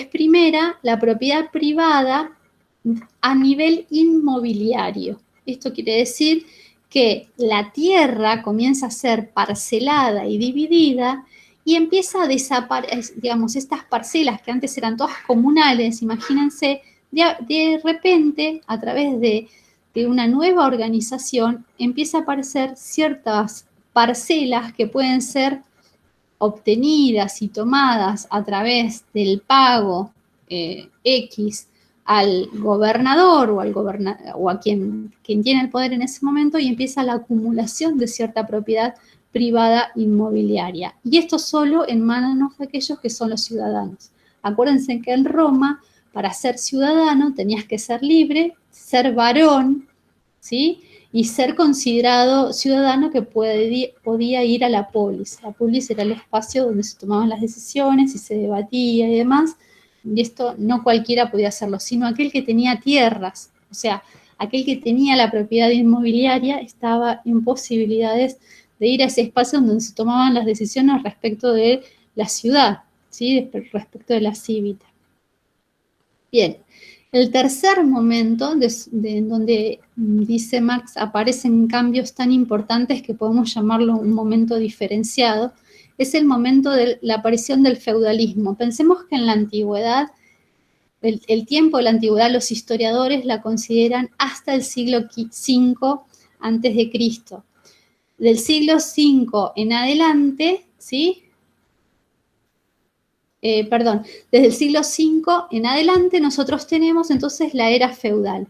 primera la propiedad privada a nivel inmobiliario. Esto quiere decir que la tierra comienza a ser parcelada y dividida y empieza a desaparecer, digamos, estas parcelas que antes eran todas comunales, imagínense, de repente, a través de una nueva organización, empieza a aparecer ciertas parcelas que pueden ser obtenidas y tomadas a través del pago X al gobernador o a quien tiene el poder en ese momento, y empieza la acumulación de cierta propiedad privada inmobiliaria. Y esto solo en manos de aquellos que son los ciudadanos. Acuérdense que en Roma, para ser ciudadano, tenías que ser libre, ser varón, ¿sí? Y ser considerado ciudadano que podía ir a la polis. La polis era el espacio donde se tomaban las decisiones y se debatía y demás, y esto no cualquiera podía hacerlo, sino aquel que tenía tierras, o sea, aquel que tenía la propiedad inmobiliaria estaba en posibilidades de ir a ese espacio donde se tomaban las decisiones respecto de la ciudad, ¿sí? Respecto de la cívita. Bien, el tercer momento en donde, dice Marx, aparecen cambios tan importantes que podemos llamarlo un momento diferenciado, es el momento de la aparición del feudalismo. Pensemos que en la antigüedad, el tiempo de la antigüedad, los historiadores la consideran hasta el siglo V antes de Cristo. Del siglo V en adelante, ¿sí? Desde el siglo V en adelante nosotros tenemos entonces la era feudal.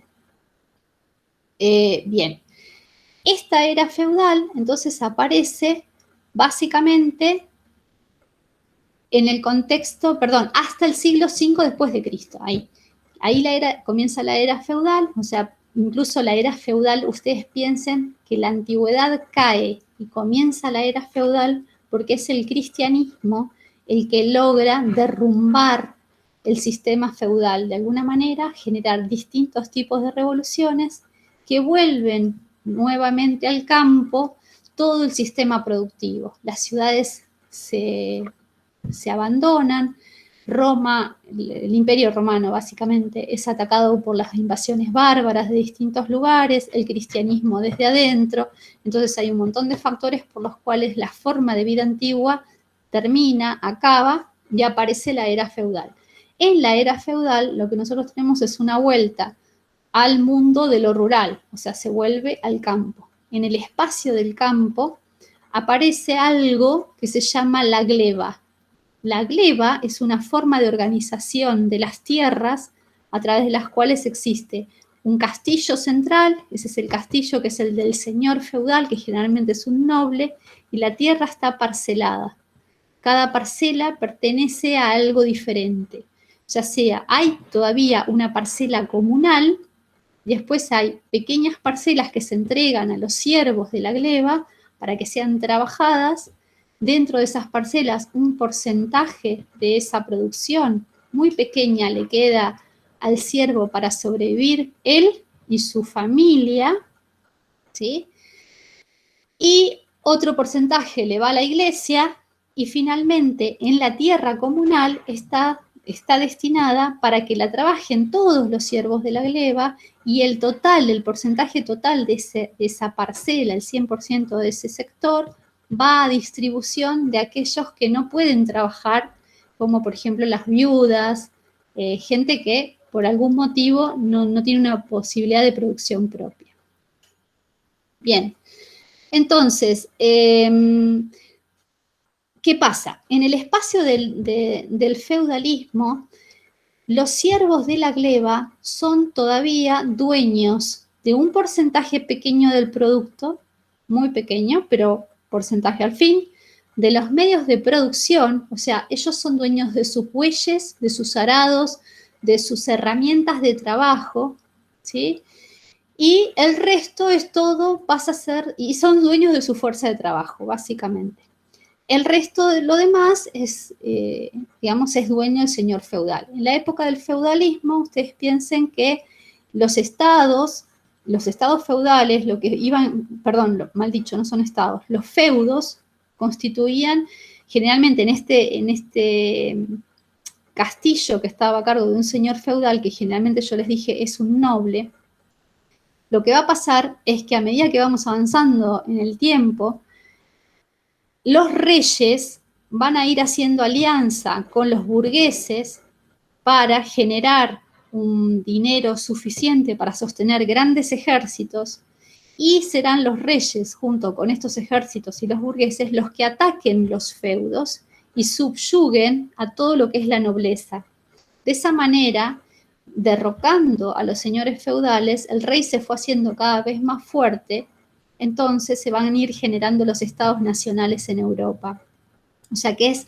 Bien, esta era feudal entonces aparece básicamente en el contexto, hasta el siglo V después de Cristo, ahí comienza la era feudal, o sea, incluso la era feudal, ustedes piensen que la antigüedad cae y comienza la era feudal porque es el cristianismo el que logra derrumbar el sistema feudal, de alguna manera generar distintos tipos de revoluciones que vuelven nuevamente al campo todo el sistema productivo. Las ciudades se abandonan, Roma, el Imperio Romano básicamente, es atacado por las invasiones bárbaras de distintos lugares, el cristianismo desde adentro, entonces hay un montón de factores por los cuales la forma de vida antigua termina, acaba y aparece la era feudal. En la era feudal lo que nosotros tenemos es una vuelta al mundo de lo rural, o sea, se vuelve al campo. En el espacio del campo aparece algo que se llama la gleba. La gleba es una forma de organización de las tierras a través de las cuales existe un castillo central, ese es el castillo que es el del señor feudal, que generalmente es un noble, y la tierra está parcelada. Cada parcela pertenece a algo diferente, ya sea hay todavía una parcela comunal, después hay pequeñas parcelas que se entregan a los siervos de la gleba para que sean trabajadas. Dentro de esas parcelas, un porcentaje de esa producción muy pequeña le queda al siervo para sobrevivir él y su familia, ¿sí? Y otro porcentaje le va a la iglesia y finalmente en la tierra comunal está destinada para que la trabajen todos los siervos de la gleba y el porcentaje total de esa parcela, el 100% de ese sector, va a distribución de aquellos que no pueden trabajar, como por ejemplo las viudas, gente que por algún motivo no tiene una posibilidad de producción propia. Bien, entonces, ¿qué pasa? En el espacio del feudalismo, los siervos de la gleba son todavía dueños de un porcentaje pequeño del producto, muy pequeño, pero porcentaje al fin, de los medios de producción, o sea, ellos son dueños de sus bueyes, de sus arados, de sus herramientas de trabajo, ¿sí? Y el resto es todo, pasa a ser, y son dueños de su fuerza de trabajo, básicamente. El resto de lo demás es, digamos, es dueño del señor feudal. En la época del feudalismo, ustedes piensen que los estados feudales, lo que iban, perdón, mal dicho, no son estados, los feudos constituían generalmente en este castillo que estaba a cargo de un señor feudal, que generalmente yo les dije es un noble. Lo que va a pasar es que a medida que vamos avanzando en el tiempo, los reyes van a ir haciendo alianza con los burgueses para generar un dinero suficiente para sostener grandes ejércitos y serán los reyes, junto con estos ejércitos y los burgueses, los que ataquen los feudos y subyuguen a todo lo que es la nobleza. De esa manera, derrocando a los señores feudales, el rey se fue haciendo cada vez más fuerte, entonces se van a ir generando los estados nacionales en Europa. O sea que es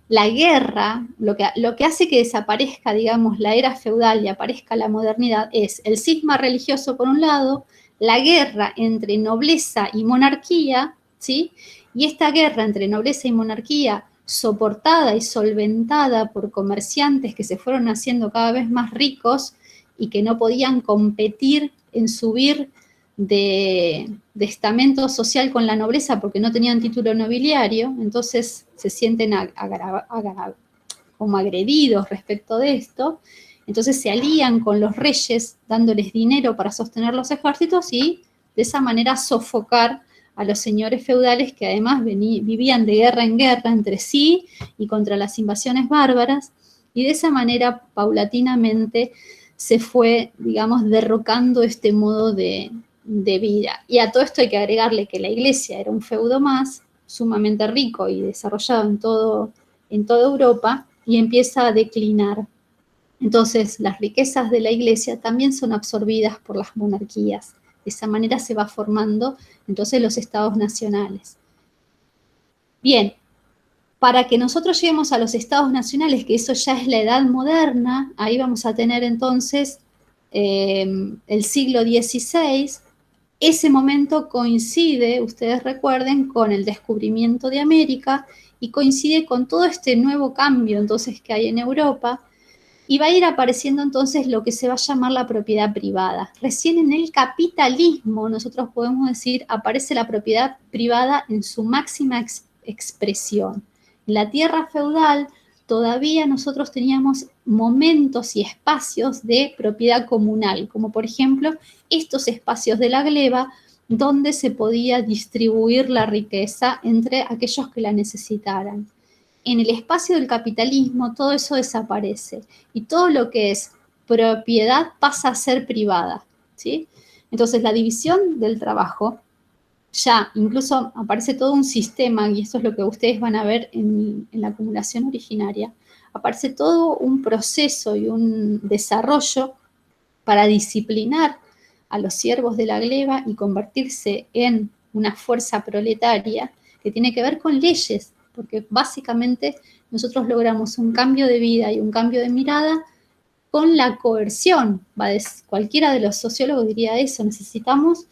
la guerra, lo que hace que desaparezca, digamos, la era feudal y aparezca la modernidad es el cisma religioso por un lado, la guerra entre nobleza y monarquía, ¿sí? Y esta guerra entre nobleza y monarquía, soportada y solventada por comerciantes que se fueron haciendo cada vez más ricos y que no podían competir en subir de estamento social con la nobleza porque no tenían título nobiliario, entonces se sienten como agredidos respecto de esto, entonces se alían con los reyes dándoles dinero para sostener los ejércitos y de esa manera sofocar a los señores feudales que además vivían de guerra en guerra entre sí y contra las invasiones bárbaras, y de esa manera paulatinamente se fue, digamos, derrocando este modo de vida. Y a todo esto hay que agregarle que la iglesia era un feudo más, sumamente rico y desarrollado en toda Europa, y empieza a declinar. Entonces, las riquezas de la iglesia también son absorbidas por las monarquías. De esa manera se va formando entonces los estados nacionales. Bien, para que nosotros lleguemos a los estados nacionales, que eso ya es la edad moderna, ahí vamos a tener entonces el siglo XVI. Ese momento coincide, ustedes recuerden, con el descubrimiento de América y coincide con todo este nuevo cambio entonces que hay en Europa, y va a ir apareciendo entonces lo que se va a llamar la propiedad privada. Recién en el capitalismo, nosotros podemos decir, aparece la propiedad privada en su máxima expresión. En la tierra feudal, todavía nosotros teníamos momentos y espacios de propiedad comunal, como por ejemplo estos espacios de la gleba donde se podía distribuir la riqueza entre aquellos que la necesitaran. En el espacio del capitalismo todo eso desaparece y todo lo que es propiedad pasa a ser privada, ¿sí? Entonces la división del trabajo, ya incluso aparece todo un sistema, y esto es lo que ustedes van a ver en la acumulación originaria, aparece todo un proceso y un desarrollo para disciplinar a los siervos de la gleba y convertirse en una fuerza proletaria que tiene que ver con leyes, porque básicamente nosotros logramos un cambio de vida y un cambio de mirada con la coerción. Cualquiera de los sociólogos diría eso, necesitamos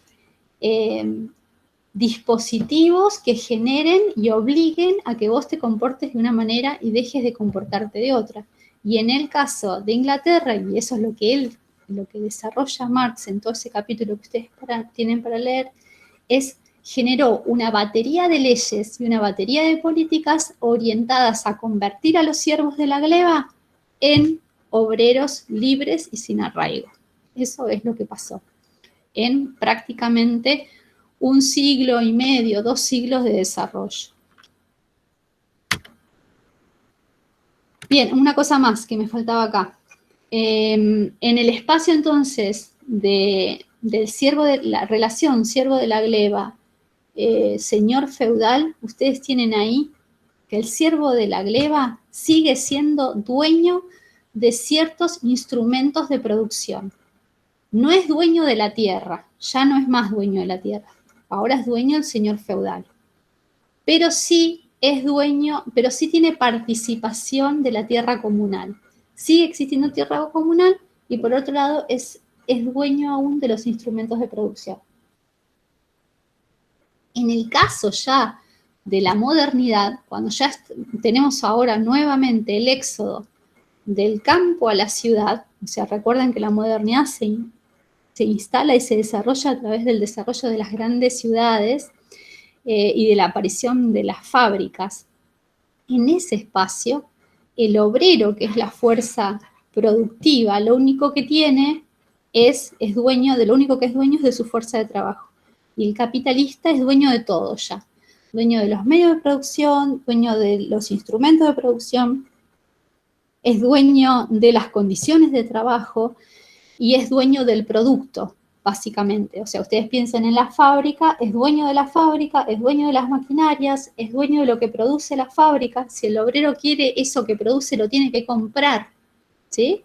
dispositivos que generen y obliguen a que vos te comportes de una manera y dejes de comportarte de otra. Y en el caso de Inglaterra, y eso es lo que desarrolla Marx en todo ese capítulo que ustedes tienen para leer, generó una batería de leyes y una batería de políticas orientadas a convertir a los siervos de la gleba en obreros libres y sin arraigo. Eso es lo que pasó en prácticamente 1 siglo y medio, 2 siglos de desarrollo. Bien, una cosa más que me faltaba acá. En el espacio entonces del siervo de la relación siervo de la gleba, señor feudal, ustedes tienen ahí que el siervo de la gleba sigue siendo dueño de ciertos instrumentos de producción. No es dueño de la tierra, ya no es más dueño de la tierra. Ahora es dueño el señor feudal. Pero sí es dueño, pero sí tiene participación de la tierra comunal. Sigue existiendo tierra comunal y por otro lado es dueño aún de los instrumentos de producción. En el caso ya de la modernidad, cuando ya tenemos ahora nuevamente el éxodo del campo a la ciudad, o sea, recuerden que la modernidad se instala y se desarrolla a través del desarrollo de las grandes ciudades y de la aparición de las fábricas. En ese espacio, el obrero, que es la fuerza productiva, lo único que tiene lo único que es dueño es de su fuerza de trabajo. Y el capitalista es dueño de todo ya. Dueño de los medios de producción, dueño de los instrumentos de producción, es dueño de las condiciones de trabajo y es dueño del producto, básicamente. O sea, ustedes piensan en la fábrica, es dueño de la fábrica, es dueño de las maquinarias, es dueño de lo que produce la fábrica. Si el obrero quiere eso que produce, lo tiene que comprar, ¿sí?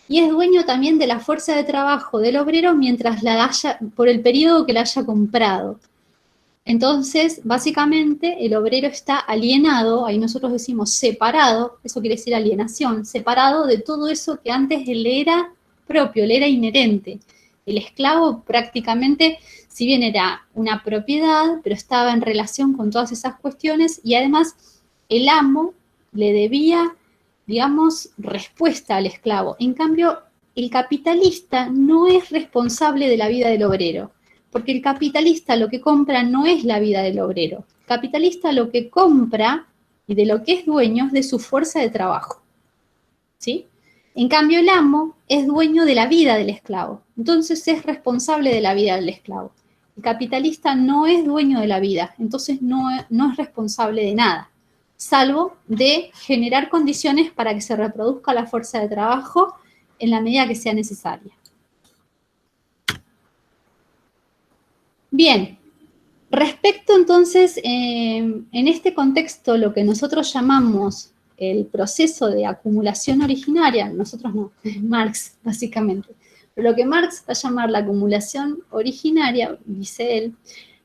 Y es dueño también de la fuerza de trabajo del obrero mientras por el periodo que la haya comprado. Entonces, básicamente, el obrero está alienado, ahí nosotros decimos separado, eso quiere decir alienación, separado de todo eso que antes le era propio, le era inherente. El esclavo prácticamente, si bien era una propiedad, pero estaba en relación con todas esas cuestiones y además el amo le debía, digamos, respuesta al esclavo. En cambio, el capitalista no es responsable de la vida del obrero, porque el capitalista lo que compra no es la vida del obrero. El capitalista lo que compra y de lo que es dueño es de su fuerza de trabajo, ¿sí? En cambio, el amo es dueño de la vida del esclavo, entonces es responsable de la vida del esclavo. El capitalista no es dueño de la vida, entonces no es responsable de nada, salvo de generar condiciones para que se reproduzca la fuerza de trabajo en la medida que sea necesaria. Bien, respecto entonces, en este contexto, lo que nosotros llamamos el proceso de acumulación originaria, nosotros no, Marx básicamente, pero lo que Marx va a llamar la acumulación originaria, dice él,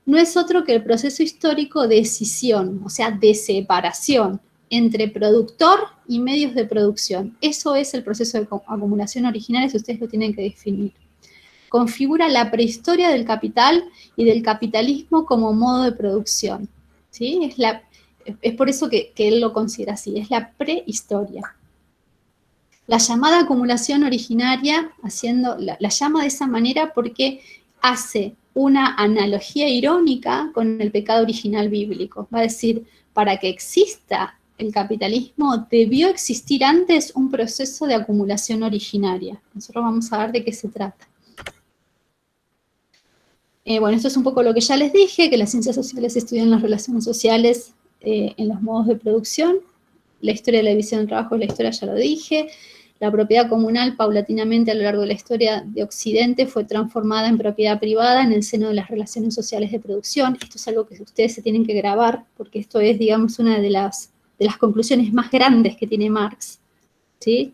no es otro que el proceso histórico de escisión, o sea, de separación entre productor y medios de producción. Eso es el proceso de acumulación originaria, si ustedes lo tienen que definir. Configura la prehistoria del capital y del capitalismo como modo de producción, ¿sí? Es por eso que él lo considera así, es la prehistoria. La llamada acumulación originaria, la llama de esa manera porque hace una analogía irónica con el pecado original bíblico. Va a decir, para que exista el capitalismo, debió existir antes un proceso de acumulación originaria. Nosotros vamos a ver de qué se trata. Bueno, esto es un poco lo que ya les dije, que las ciencias sociales estudian las relaciones sociales en los modos de producción. La historia de la división del trabajo y la historia ya lo dije. La propiedad comunal paulatinamente a lo largo de la historia de Occidente fue transformada en propiedad privada en el seno de las relaciones sociales de producción. Esto es algo que ustedes se tienen que grabar, porque esto es, digamos, una de las conclusiones más grandes que tiene Marx, ¿sí?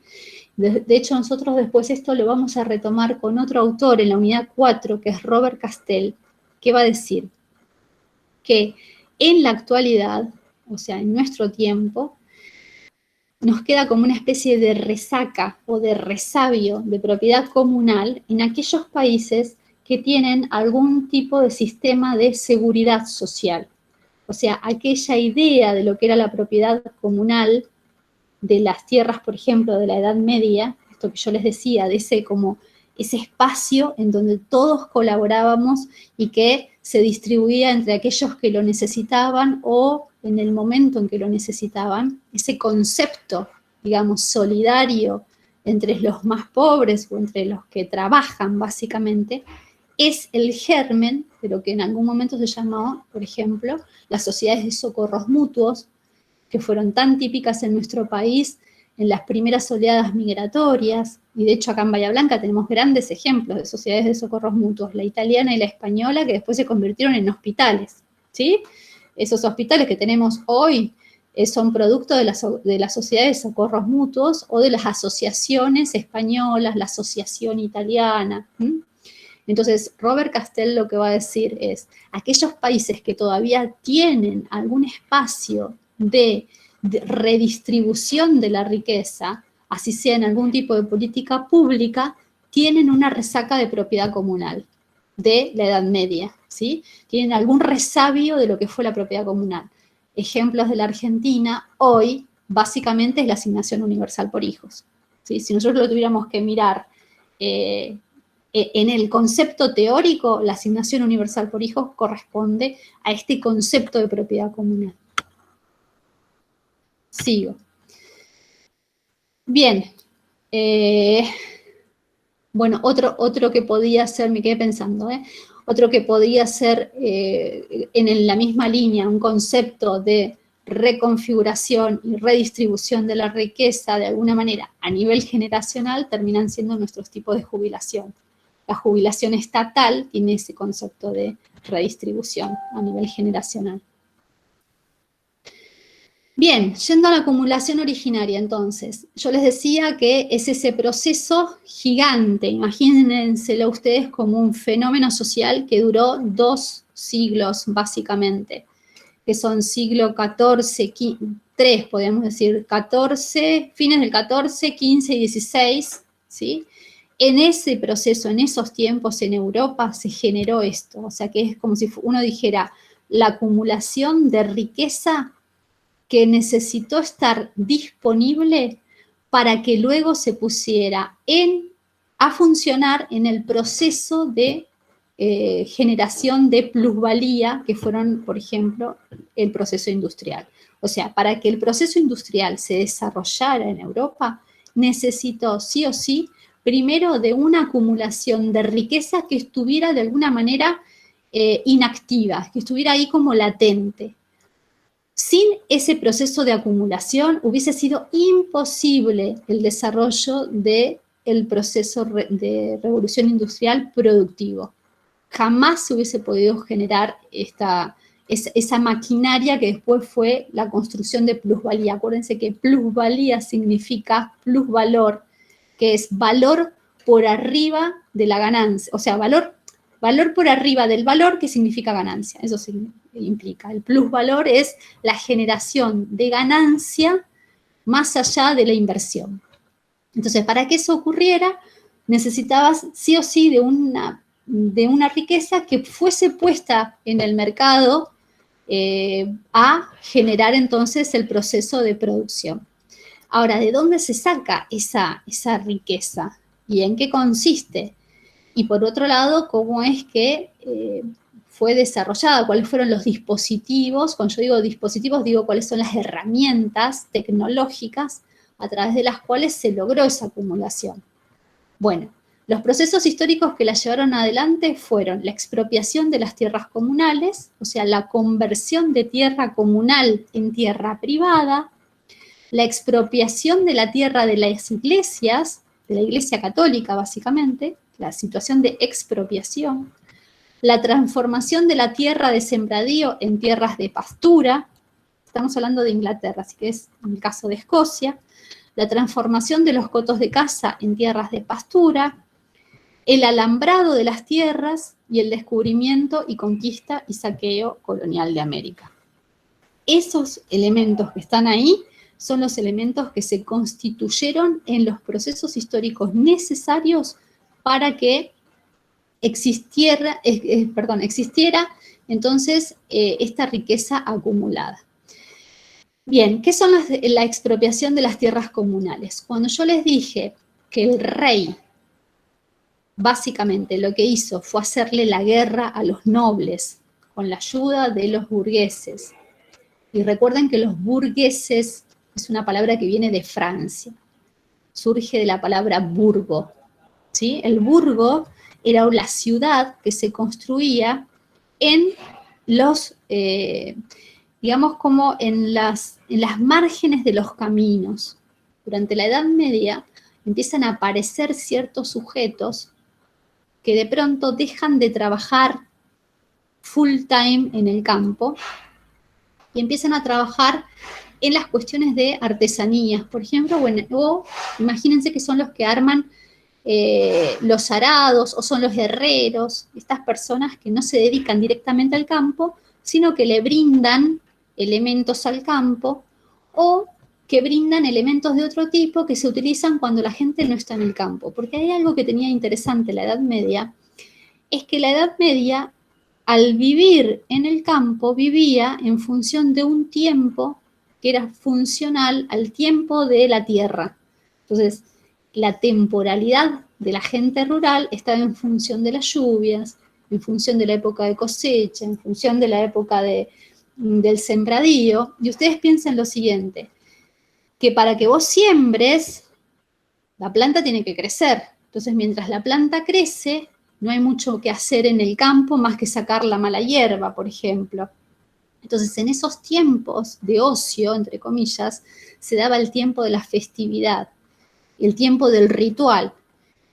De hecho, nosotros después esto lo vamos a retomar con otro autor en la unidad 4, que es Robert Castell, que va a decir que en la actualidad, o sea, en nuestro tiempo, nos queda como una especie de resaca o de resabio de propiedad comunal en aquellos países que tienen algún tipo de sistema de seguridad social. O sea, aquella idea de lo que era la propiedad comunal de las tierras, por ejemplo, de la Edad Media, esto que yo les decía, de ese espacio en donde todos colaborábamos y que se distribuía entre aquellos que lo necesitaban o en el momento en que lo necesitaban, ese concepto, digamos, solidario entre los más pobres o entre los que trabajan básicamente, es el germen de lo que en algún momento se llamó, por ejemplo, las sociedades de socorros mutuos, que fueron tan típicas en nuestro país en las primeras oleadas migratorias, y de hecho acá en Bahía Blanca tenemos grandes ejemplos de sociedades de socorros mutuos, la italiana y la española, que después se convirtieron en hospitales, ¿sí? Esos hospitales que tenemos hoy son producto de las sociedades de socorros mutuos o de las asociaciones españolas, la asociación italiana. Entonces, Robert Castell lo que va a decir es, aquellos países que todavía tienen algún espacio de redistribución de la riqueza, así sea en algún tipo de política pública, tienen una resaca de propiedad comunal de la Edad Media, ¿sí? Tienen algún resabio de lo que fue la propiedad comunal. Ejemplos de la Argentina, hoy, básicamente es la asignación universal por hijos, ¿sí? Si nosotros lo tuviéramos que mirar en el concepto teórico, la asignación universal por hijos corresponde a este concepto de propiedad comunal. Sigo. Bien. Bueno, otro que podía ser, me quedé pensando, otro que podía ser en la misma línea, un concepto de reconfiguración y redistribución de la riqueza de alguna manera a nivel generacional, terminan siendo nuestros tipos de jubilación. La jubilación estatal tiene ese concepto de redistribución a nivel generacional. Bien, yendo a la acumulación originaria entonces, yo les decía que es ese proceso gigante, imagínenselo ustedes como un fenómeno social que duró 2 siglos básicamente, que son siglo XIV, 3 podemos decir, 14, fines del 14, 15 y 16, ¿sí? En ese proceso, en esos tiempos en Europa se generó esto, o sea que es como si uno dijera, la acumulación de riqueza que necesitó estar disponible para que luego se pusiera a funcionar en el proceso de generación de plusvalía, que fueron, por ejemplo, el proceso industrial. O sea, para que el proceso industrial se desarrollara en Europa, necesitó sí o sí, primero de una acumulación de riqueza que estuviera de alguna manera inactiva, que estuviera ahí como latente. Sin ese proceso de acumulación hubiese sido imposible el desarrollo del proceso de revolución industrial productivo. Jamás se hubiese podido generar esa maquinaria que después fue la construcción de plusvalía. Acuérdense que plusvalía significa plusvalor, que es valor por arriba de la ganancia, o sea, valor por arriba del valor, que significa ganancia. Eso implica. El plusvalor es la generación de ganancia más allá de la inversión. Entonces, para que eso ocurriera, necesitabas sí o sí de una riqueza que fuese puesta en el mercado a generar entonces el proceso de producción. Ahora, ¿de dónde se saca esa riqueza? ¿Y en qué consiste? Y por otro lado, cómo es que fue desarrollada, cuáles fueron los dispositivos. Cuando yo digo dispositivos, digo cuáles son las herramientas tecnológicas a través de las cuales se logró esa acumulación. Bueno, los procesos históricos que la llevaron adelante fueron la expropiación de las tierras comunales, o sea, la conversión de tierra comunal en tierra privada, la expropiación de la tierra de las iglesias, de la Iglesia Católica básicamente, la situación de expropiación, la transformación de la tierra de sembradío en tierras de pastura, estamos hablando de Inglaterra, así que es en el caso de Escocia, la transformación de los cotos de caza en tierras de pastura, el alambrado de las tierras y el descubrimiento y conquista y saqueo colonial de América. Esos elementos que están ahí son los elementos que se constituyeron en los procesos históricos necesarios para que existiera entonces esta riqueza acumulada. Bien, ¿qué son la expropiación de las tierras comunales? Cuando yo les dije que el rey básicamente lo que hizo fue hacerle la guerra a los nobles con la ayuda de los burgueses. Y recuerden que los burgueses es una palabra que viene de Francia, surge de la palabra burgo, ¿sí? El burgo era la ciudad que se construía en los, digamos como en las márgenes de los caminos. Durante la Edad Media empiezan a aparecer ciertos sujetos que de pronto dejan de trabajar full time en el campo y empiezan a trabajar en las cuestiones de artesanías, por ejemplo, o imagínense que son los que arman los arados, o son los herreros, estas personas que no se dedican directamente al campo, sino que le brindan elementos al campo, o que brindan elementos de otro tipo que se utilizan cuando la gente no está en el campo. Porque hay algo que tenía interesante la Edad Media, es que la Edad Media, al vivir en el campo, vivía en función de un tiempo que era funcional al tiempo de la tierra. Entonces, la temporalidad de la gente rural estaba en función de las lluvias, en función de la época de cosecha, en función de la época del sembradío. Y ustedes piensen lo siguiente, que para que vos siembres, la planta tiene que crecer. Entonces, mientras la planta crece, no hay mucho que hacer en el campo más que sacar la mala hierba, por ejemplo. Entonces, en esos tiempos de ocio, entre comillas, se daba el tiempo de la festividad, el tiempo del ritual.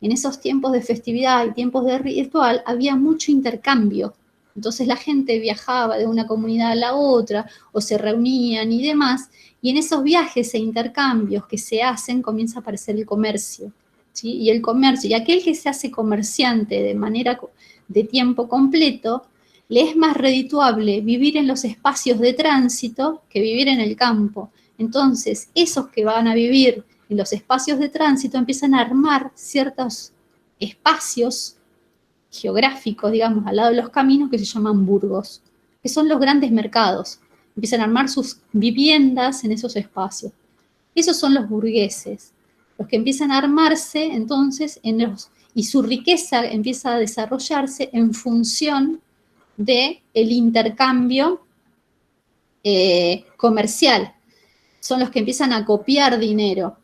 En esos tiempos de festividad y tiempos de ritual había mucho intercambio. Entonces la gente viajaba de una comunidad a la otra, o se reunían y demás, y en esos viajes e intercambios que se hacen comienza a aparecer el comercio, ¿sí? Y el comercio, y aquel que se hace comerciante de manera de tiempo completo, le es más redituable vivir en los espacios de tránsito que vivir en el campo. Entonces, esos que van a vivir en los espacios de tránsito empiezan a armar ciertos espacios geográficos, digamos, al lado de los caminos que se llaman burgos, que son los grandes mercados. Empiezan a armar sus viviendas en esos espacios. Esos son los burgueses, los que empiezan a armarse entonces y su riqueza empieza a desarrollarse en función del intercambio comercial. Son los que empiezan a copiar dinero,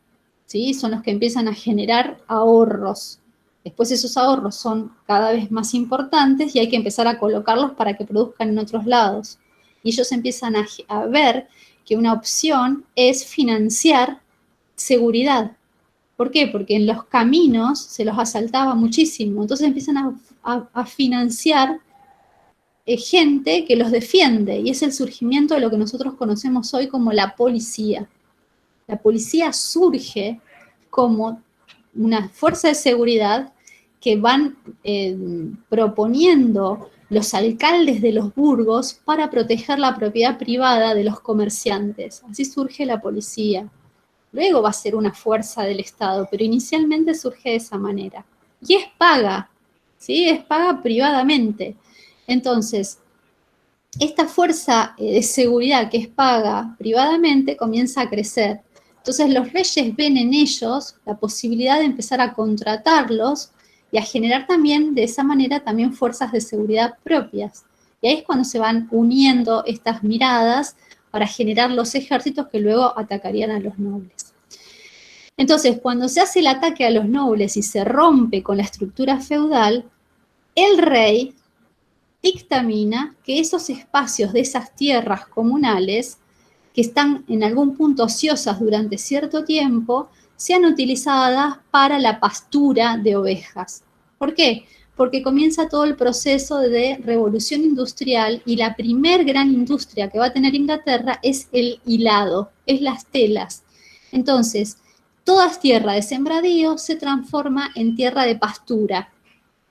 ¿sí? Son los que empiezan a generar ahorros. Después esos ahorros son cada vez más importantes y hay que empezar a colocarlos para que produzcan en otros lados. Y ellos empiezan a ver que una opción es financiar seguridad. ¿Por qué? Porque en los caminos se los asaltaba muchísimo. Entonces empiezan a financiar gente que los defiende, y es el surgimiento de lo que nosotros conocemos hoy como la policía. La policía surge como una fuerza de seguridad que van proponiendo los alcaldes de los burgos para proteger la propiedad privada de los comerciantes. Así surge la policía. Luego va a ser una fuerza del Estado, pero inicialmente surge de esa manera. Y es paga, ¿sí? Es paga privadamente. Entonces, esta fuerza de seguridad que es paga privadamente comienza a crecer. Entonces los reyes ven en ellos la posibilidad de empezar a contratarlos y a generar también de esa manera también fuerzas de seguridad propias. Y ahí es cuando se van uniendo estas miradas para generar los ejércitos que luego atacarían a los nobles. Entonces, cuando se hace el ataque a los nobles y se rompe con la estructura feudal, el rey dictamina que esos espacios de esas tierras comunales, que están en algún punto ociosas durante cierto tiempo, sean utilizadas para la pastura de ovejas. ¿Por qué? Porque comienza todo el proceso de revolución industrial y la primer gran industria que va a tener Inglaterra es el hilado, es las telas. Entonces, toda tierra de sembradío se transforma en tierra de pastura,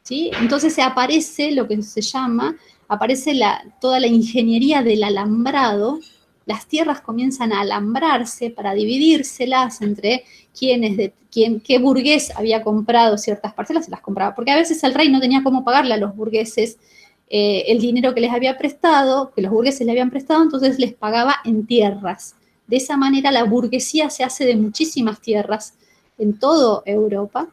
¿sí? Entonces se aparece lo que se llama, aparece toda la ingeniería del alambrado. Las tierras comienzan a alambrarse para dividírselas entre qué burgués había comprado ciertas parcelas, se las compraba, porque a veces el rey no tenía cómo pagarle a los burgueses el dinero que les había prestado, que los burgueses le habían prestado, entonces les pagaba en tierras. De esa manera la burguesía se hace de muchísimas tierras en toda Europa,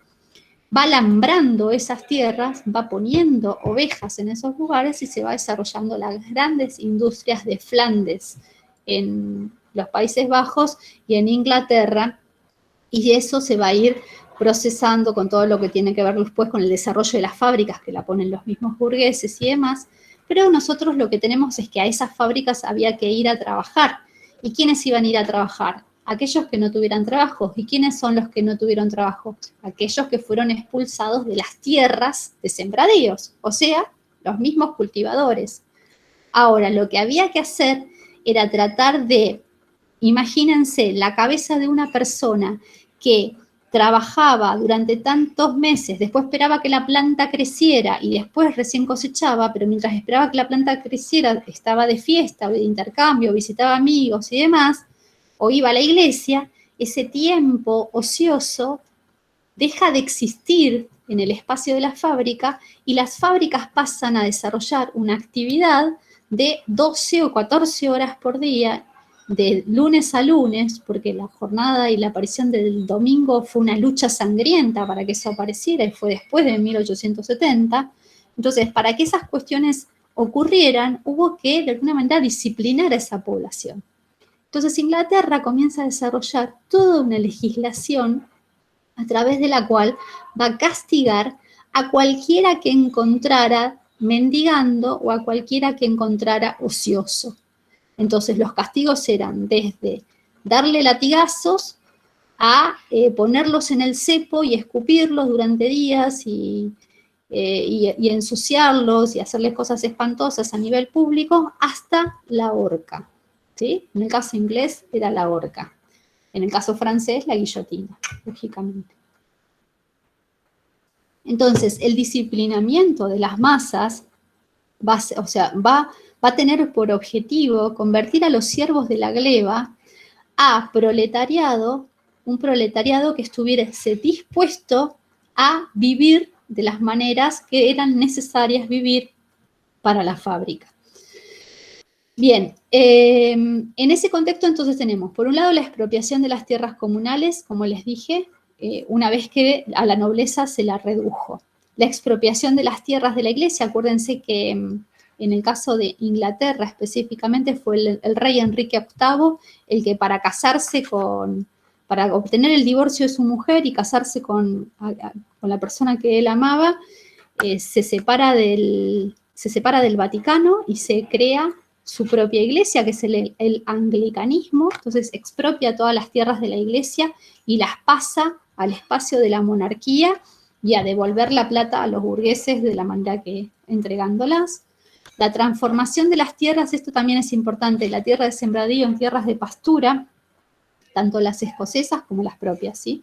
va alambrando esas tierras, va poniendo ovejas en esos lugares y se va desarrollando las grandes industrias de Flandes en los Países Bajos y en Inglaterra, y eso se va a ir procesando con todo lo que tiene que ver después con el desarrollo de las fábricas que la ponen los mismos burgueses y demás, pero nosotros lo que tenemos es que a esas fábricas había que ir a trabajar. ¿Y quiénes iban a ir a trabajar? Aquellos que no tuvieran trabajo. ¿Y quiénes son los que no tuvieron trabajo? Aquellos que fueron expulsados de las tierras de sembradíos, o sea, los mismos cultivadores. Ahora, lo que había que hacer era tratar de, imagínense, la cabeza de una persona que trabajaba durante tantos meses, después esperaba que la planta creciera y después recién cosechaba, pero mientras esperaba que la planta creciera estaba de fiesta, de intercambio, visitaba amigos y demás, o iba a la iglesia, ese tiempo ocioso deja de existir en el espacio de la fábrica y las fábricas pasan a desarrollar una actividad de 12 o 14 horas por día, de lunes a lunes, porque la jornada y la aparición del domingo fue una lucha sangrienta para que eso apareciera y fue después de 1870. Entonces, para que esas cuestiones ocurrieran, hubo que de alguna manera disciplinar a esa población. Entonces, Inglaterra comienza a desarrollar toda una legislación a través de la cual va a castigar a cualquiera que encontrara mendigando o a cualquiera que encontrara ocioso. Entonces los castigos eran desde darle latigazos a ponerlos en el cepo y escupirlos durante días y ensuciarlos y hacerles cosas espantosas a nivel público hasta la horca, ¿sí? En el caso inglés era la horca. En el caso francés, la guillotina, lógicamente. Entonces, el disciplinamiento de las masas va a tener por objetivo convertir a los siervos de la gleba a proletariado, un proletariado que estuviese dispuesto a vivir de las maneras que eran necesarias vivir para la fábrica. Bien, en ese contexto entonces tenemos, por un lado, la expropiación de las tierras comunales, como les dije, una vez que a la nobleza se la redujo. La expropiación de las tierras de la iglesia, acuérdense que en el caso de Inglaterra específicamente fue el rey Enrique VIII el que para obtener el divorcio de su mujer y casarse con la persona que él amaba, se separa del Vaticano y se crea su propia iglesia, que es el anglicanismo. Entonces expropia todas las tierras de la iglesia y las pasa al espacio de la monarquía y a devolver la plata a los burgueses de la manera que entregándolas. La transformación de las tierras, esto también es importante, la tierra de sembradío en tierras de pastura, tanto las escocesas como las propias, ¿sí?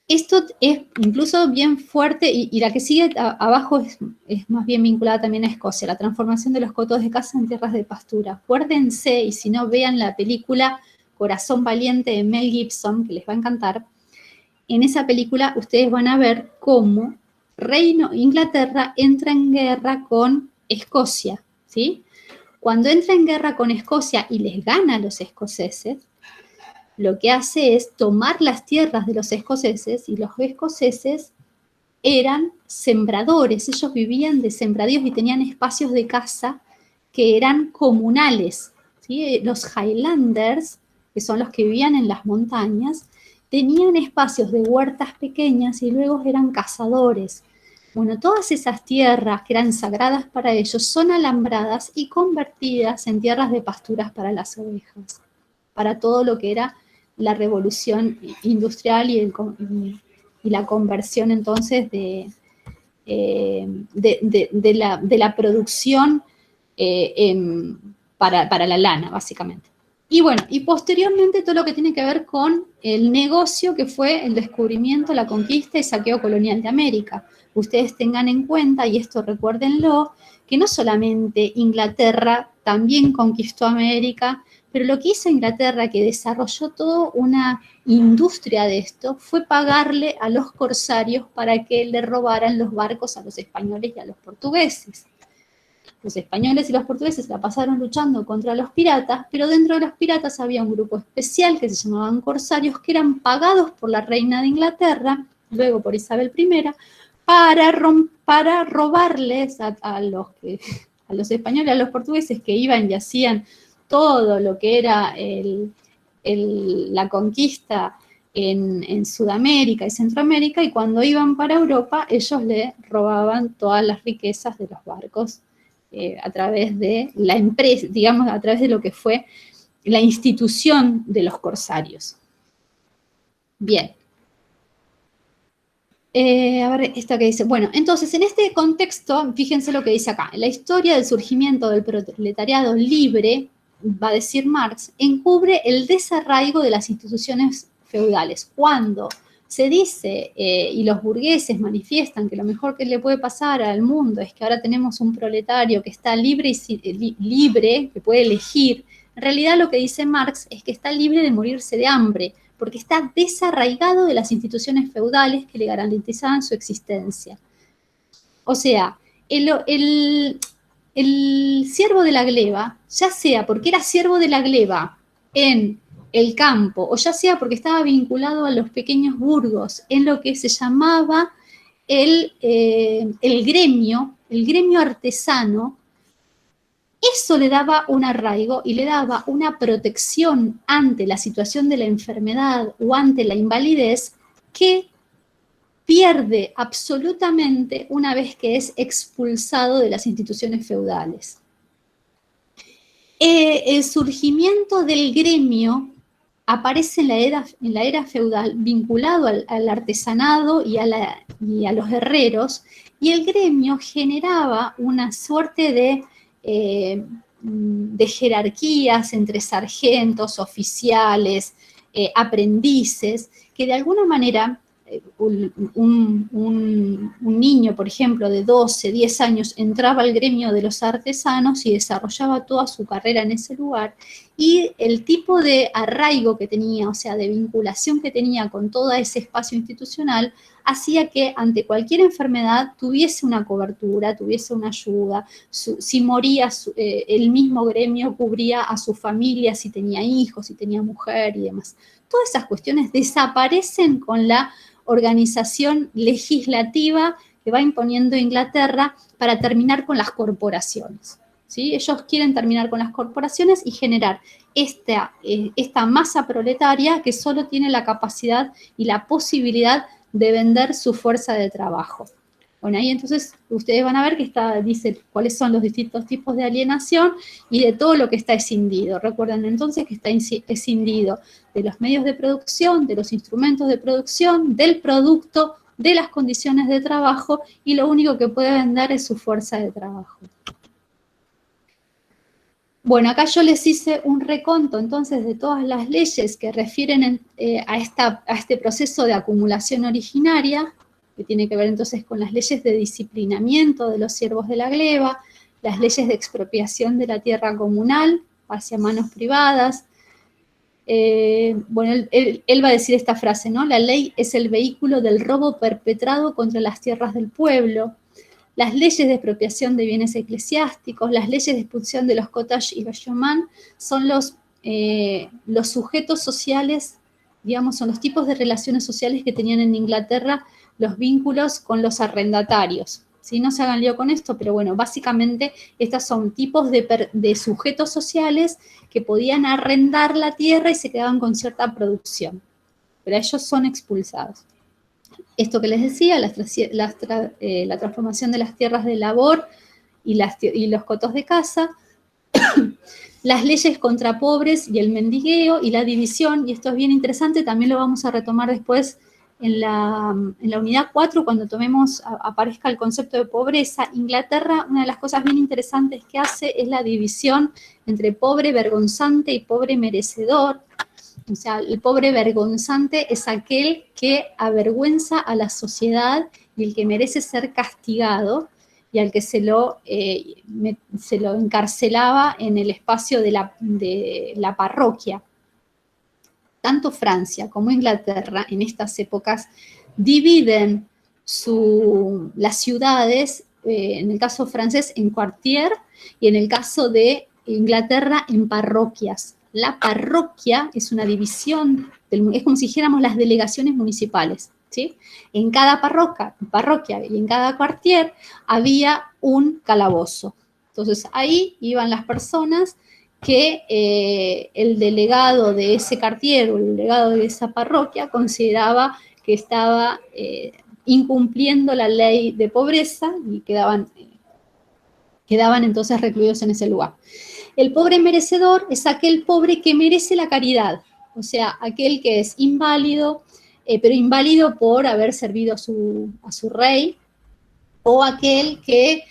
Esto es incluso bien fuerte y la que sigue abajo es más bien vinculada también a Escocia, la transformación de los cotos de caza en tierras de pastura. Acuérdense, y si no, vean la película Corazón Valiente de Mel Gibson, que les va a encantar. En esa película ustedes van a ver cómo Inglaterra entra en guerra con Escocia, ¿sí? Cuando entra en guerra con Escocia y les gana a los escoceses, lo que hace es tomar las tierras de los escoceses, y los escoceses eran sembradores, ellos vivían de sembradíos y tenían espacios de caza que eran comunales, ¿sí? Los Highlanders, que son los que vivían en las montañas, tenían espacios de huertas pequeñas y luego eran cazadores. Bueno, todas esas tierras que eran sagradas para ellos son alambradas y convertidas en tierras de pasturas para las ovejas, para todo lo que era la revolución industrial y la conversión entonces de la producción para la lana, básicamente. Y bueno, y posteriormente todo lo que tiene que ver con el negocio que fue el descubrimiento, la conquista y saqueo colonial de América. Ustedes tengan en cuenta, y esto recuérdenlo, que no solamente Inglaterra también conquistó América, pero lo que hizo Inglaterra, que desarrolló toda una industria de esto, fue pagarle a los corsarios para que le robaran los barcos a los españoles y a los portugueses. Los españoles y los portugueses la pasaron luchando contra los piratas, pero dentro de los piratas había un grupo especial que se llamaban corsarios, que eran pagados por la reina de Inglaterra, luego por Isabel I, para robarles a los españoles, a los portugueses que iban y hacían todo lo que era la conquista en Sudamérica y Centroamérica, y cuando iban para Europa, ellos le robaban todas las riquezas de los barcos a través de la empresa, digamos, a través de lo que fue la institución de los corsarios. Bien. A ver, esto que dice. Bueno, entonces, en este contexto, fíjense lo que dice acá. La historia del surgimiento del proletariado libre, va a decir Marx, encubre el desarraigo de las instituciones feudales. Cuando se dice, y los burgueses manifiestan que lo mejor que le puede pasar al mundo es que ahora tenemos un proletario que está libre, que puede elegir, en realidad lo que dice Marx es que está libre de morirse de hambre, porque está desarraigado de las instituciones feudales que le garantizaban su existencia. O sea, el siervo de la gleba, ya sea porque era siervo de la gleba en el campo, o ya sea porque estaba vinculado a los pequeños burgos, en lo que se llamaba el gremio artesano, eso le daba un arraigo y le daba una protección ante la situación de la enfermedad o ante la invalidez que pierde absolutamente una vez que es expulsado de las instituciones feudales. El surgimiento del gremio aparece en la era feudal vinculado al artesanado y a los herreros, y el gremio generaba una suerte de jerarquías entre sargentos, oficiales, aprendices, que de alguna manera un niño, por ejemplo, de 12, 10 años, entraba al gremio de los artesanos y desarrollaba toda su carrera en ese lugar, y el tipo de arraigo que tenía, o sea, de vinculación que tenía con todo ese espacio institucional, hacía que ante cualquier enfermedad tuviese una cobertura, tuviese una ayuda. Si moría, el mismo gremio cubría a su familia, si tenía hijos, si tenía mujer y demás. Todas esas cuestiones desaparecen con la organización legislativa que va imponiendo Inglaterra para terminar con las corporaciones. ¿Sí? Ellos quieren terminar con las corporaciones y generar esta masa proletaria que solo tiene la capacidad y la posibilidad de vender su fuerza de trabajo. Bueno, ahí entonces ustedes van a ver que dice cuáles son los distintos tipos de alienación y de todo lo que está escindido. Recuerden entonces que está escindido de los medios de producción, de los instrumentos de producción, del producto, de las condiciones de trabajo, y lo único que puede vender es su fuerza de trabajo. Bueno, acá yo les hice un reconto entonces de todas las leyes que refieren a este proceso de acumulación originaria, que tiene que ver entonces con las leyes de disciplinamiento de los siervos de la gleba, las leyes de expropiación de la tierra comunal hacia manos privadas. Bueno, él va a decir esta frase, ¿no? La ley es el vehículo del robo perpetrado contra las tierras del pueblo. Las leyes de expropiación de bienes eclesiásticos, las leyes de expulsión de los cottage y bashioman son los sujetos sociales, digamos, son los tipos de relaciones sociales que tenían en Inglaterra los vínculos con los arrendatarios, ¿sí? No se hagan lío con esto, pero bueno, básicamente estos son tipos de sujetos sociales que podían arrendar la tierra y se quedaban con cierta producción, pero ellos son expulsados. Esto que les decía, la transformación de las tierras de labor y los cotos de caza, las leyes contra pobres y el mendigueo y la división, y esto es bien interesante, también lo vamos a retomar después en la unidad 4, cuando aparezca el concepto de pobreza. Inglaterra, una de las cosas bien interesantes que hace es la división entre pobre vergonzante y pobre merecedor. O sea, el pobre vergonzante es aquel que avergüenza a la sociedad y el que merece ser castigado, y al que se lo encarcelaba en el espacio de la parroquia. Tanto Francia como Inglaterra en estas épocas dividen las ciudades, en el caso francés en quartier y en el caso de Inglaterra en parroquias. La parroquia es una división, es como si dijéramos las delegaciones municipales, ¿sí? En cada parroquia y en cada quartier había un calabozo. Entonces ahí iban las personas que el delegado de ese quartier o el delegado de esa parroquia consideraba que estaba incumpliendo la ley de pobreza y quedaban entonces recluidos en ese lugar. El pobre merecedor es aquel pobre que merece la caridad, o sea, aquel que es inválido, pero inválido por haber servido a su rey, o aquel que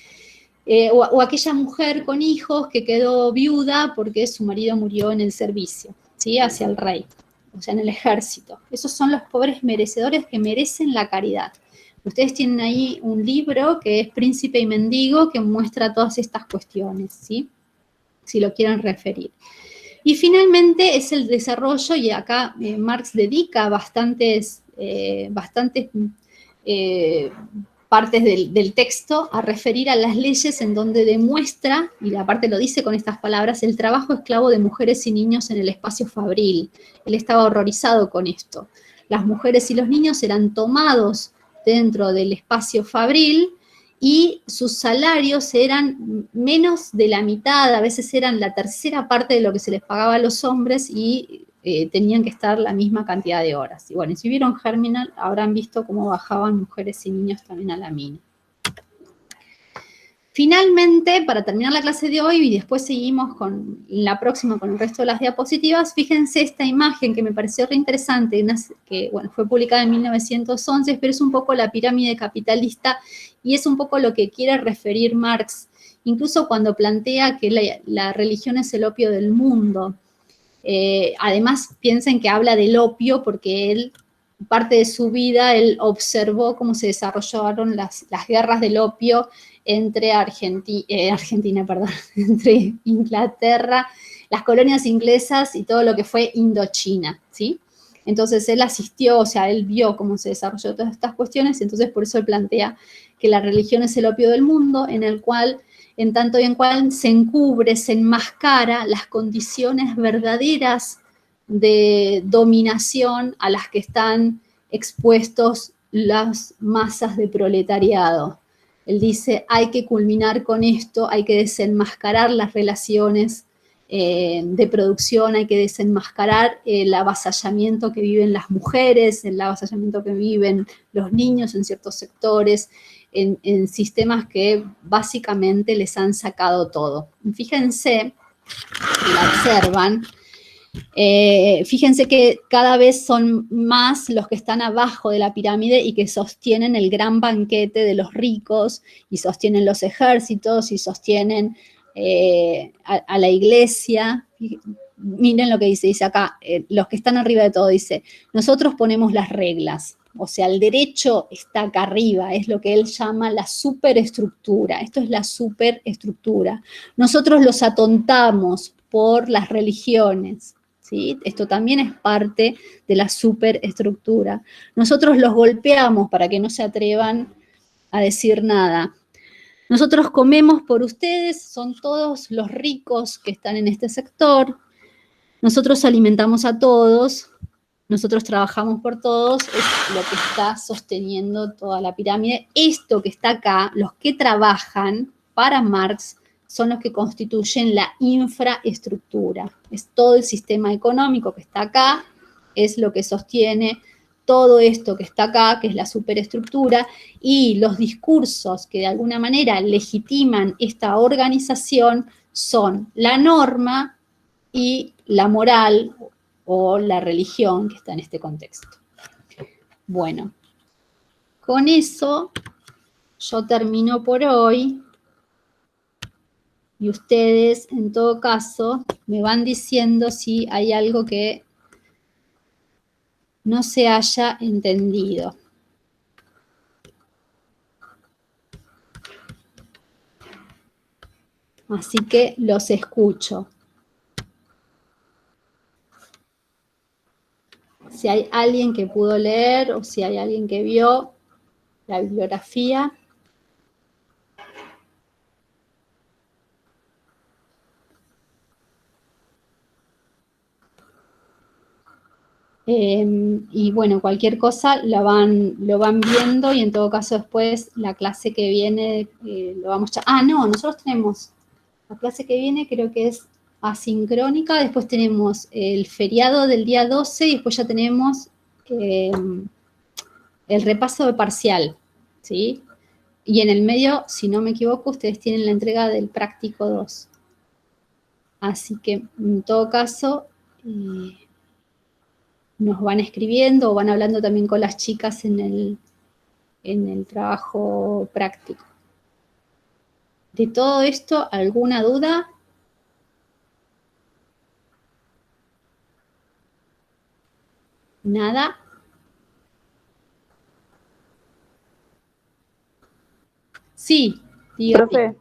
o aquella mujer con hijos que quedó viuda porque su marido murió en el servicio, ¿sí? Hacia el rey, o sea, en el ejército. Esos son los pobres merecedores que merecen la caridad. Ustedes tienen ahí un libro que es Príncipe y Mendigo, que muestra todas estas cuestiones, ¿sí? Si lo quieren referir. Y finalmente es el desarrollo, y acá Marx dedica bastantes partes del texto a referir a las leyes en donde demuestra, y aparte lo dice con estas palabras, el trabajo esclavo de mujeres y niños en el espacio fabril. Él estaba horrorizado con esto. Las mujeres y los niños eran tomados dentro del espacio fabril y sus salarios eran menos de la mitad, a veces eran la tercera parte de lo que se les pagaba a los hombres y tenían que estar la misma cantidad de horas. Y bueno, si vieron Germinal, habrán visto cómo bajaban mujeres y niños también a la mina. Finalmente, para terminar la clase de hoy, y después seguimos con la próxima con el resto de las diapositivas, fíjense esta imagen que me pareció re interesante, que bueno, fue publicada en 1911, pero es un poco la pirámide capitalista y es un poco lo que quiere referir Marx, incluso cuando plantea que la religión es el opio del mundo. Además, piensen que habla del opio porque él, parte de su vida, él observó cómo se desarrollaron las guerras del opio entre entre Inglaterra, las colonias inglesas y todo lo que fue Indochina, ¿sí? Entonces él asistió, o sea, él vio cómo se desarrolló todas estas cuestiones, entonces por eso él plantea que la religión es el opio del mundo, en el cual, en tanto y en cual se encubre, se enmascara las condiciones verdaderas de dominación a las que están expuestos las masas de proletariado. Él dice, hay que culminar con esto, hay que desenmascarar las relaciones de producción, hay que desenmascarar el avasallamiento que viven las mujeres, el avasallamiento que viven los niños en ciertos sectores, en sistemas que básicamente les han sacado todo. Fíjense, si la observan, fíjense que cada vez son más los que están abajo de la pirámide y que sostienen el gran banquete de los ricos, y sostienen los ejércitos, y sostienen a la iglesia. Miren lo que dice acá, los que están arriba de todo, dice, nosotros ponemos las reglas. O sea, el derecho está acá arriba, es lo que él llama la superestructura. Esto es la superestructura. Nosotros los atontamos por las religiones, ¿sí? Esto también es parte de la superestructura. Nosotros los golpeamos para que no se atrevan a decir nada. Nosotros comemos por ustedes, son todos los ricos que están en este sector. Nosotros alimentamos a todos. nosotros trabajamos por todos, es lo que está sosteniendo toda la pirámide. Esto que está acá, los que trabajan para Marx, son los que constituyen la infraestructura. Es todo el sistema económico que está acá, es lo que sostiene todo esto que está acá, que es la superestructura, y los discursos que de alguna manera legitiman esta organización son la norma y la moral o la religión que está en este contexto. Bueno, con eso yo termino por hoy y ustedes, en todo caso, me van diciendo si hay algo que no se haya entendido. Así que los escucho. Si hay alguien que pudo leer o si hay alguien que vio la bibliografía. Y bueno, cualquier cosa lo van viendo y en todo caso después la clase que viene lo vamos a... Ah, no, nosotros tenemos la clase que viene, creo que es asincrónica, después tenemos el feriado del día 12 y después ya tenemos el repaso de parcial, ¿sí? Y en el medio, si no me equivoco, ustedes tienen la entrega del práctico 2. Así que en todo caso... nos van escribiendo o van hablando también con las chicas en el trabajo práctico. ¿De todo esto alguna duda? ¿Nada? Sí, dígame. Profe,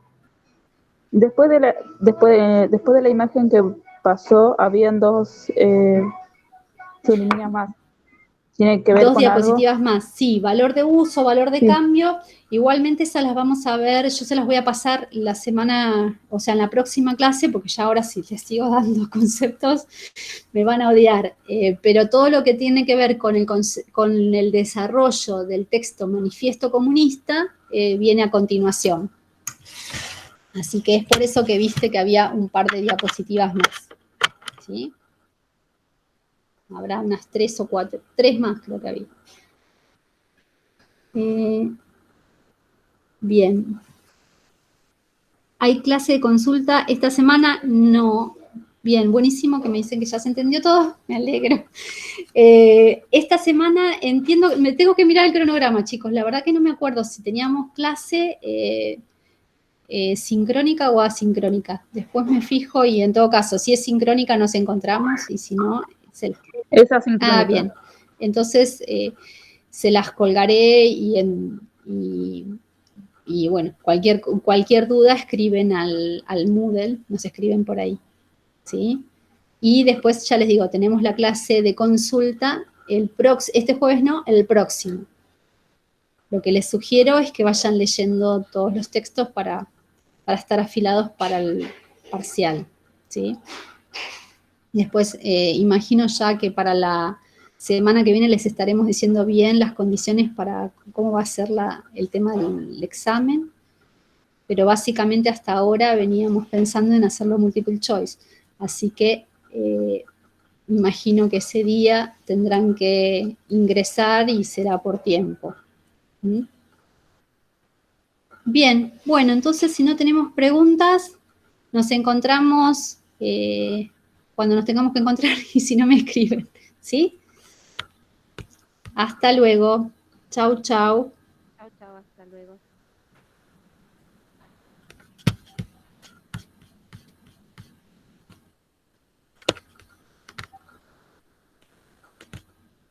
después de la imagen que pasó, habían dos líneas más. ¿Tiene que ver Dos con diapositivas algo? más. Sí, valor de uso, valor de Sí. cambio. Igualmente esas las vamos a ver, yo se las voy a pasar la semana, o sea, en la próxima clase, porque ya ahora sí les sigo dando conceptos, me van a odiar. Pero todo lo que tiene que ver con el desarrollo del texto manifiesto comunista viene a continuación. Así que es por eso que viste que había un par de diapositivas más. ¿Sí? Habrá unas 3 o 4, 3 más creo que había. Bien. ¿Hay clase de consulta esta semana? No. Bien, buenísimo que me dicen que ya se entendió todo, me alegro. Esta semana entiendo, me tengo que mirar el cronograma, chicos, la verdad que no me acuerdo si teníamos clase sincrónica o asincrónica. Después me fijo y en todo caso, si es sincrónica nos encontramos y si no, es asincrónica. Ah, bien. Entonces, se las colgaré y bueno, cualquier duda escriben al Moodle, nos escriben por ahí, ¿sí? Y después, ya les digo, tenemos la clase de consulta, este jueves no, el próximo. Lo que les sugiero es que vayan leyendo todos los textos para estar afilados para el parcial, ¿sí? Después, imagino ya que para la semana que viene les estaremos diciendo bien las condiciones para cómo va a ser el tema del examen, pero básicamente hasta ahora veníamos pensando en hacerlo multiple choice, así que imagino que ese día tendrán que ingresar y será por tiempo. ¿Mm? Bien, bueno, entonces si no tenemos preguntas, nos encontramos cuando nos tengamos que encontrar y si no me escriben, ¿sí? Hasta luego. Chau, chau. Chao, chao, hasta luego.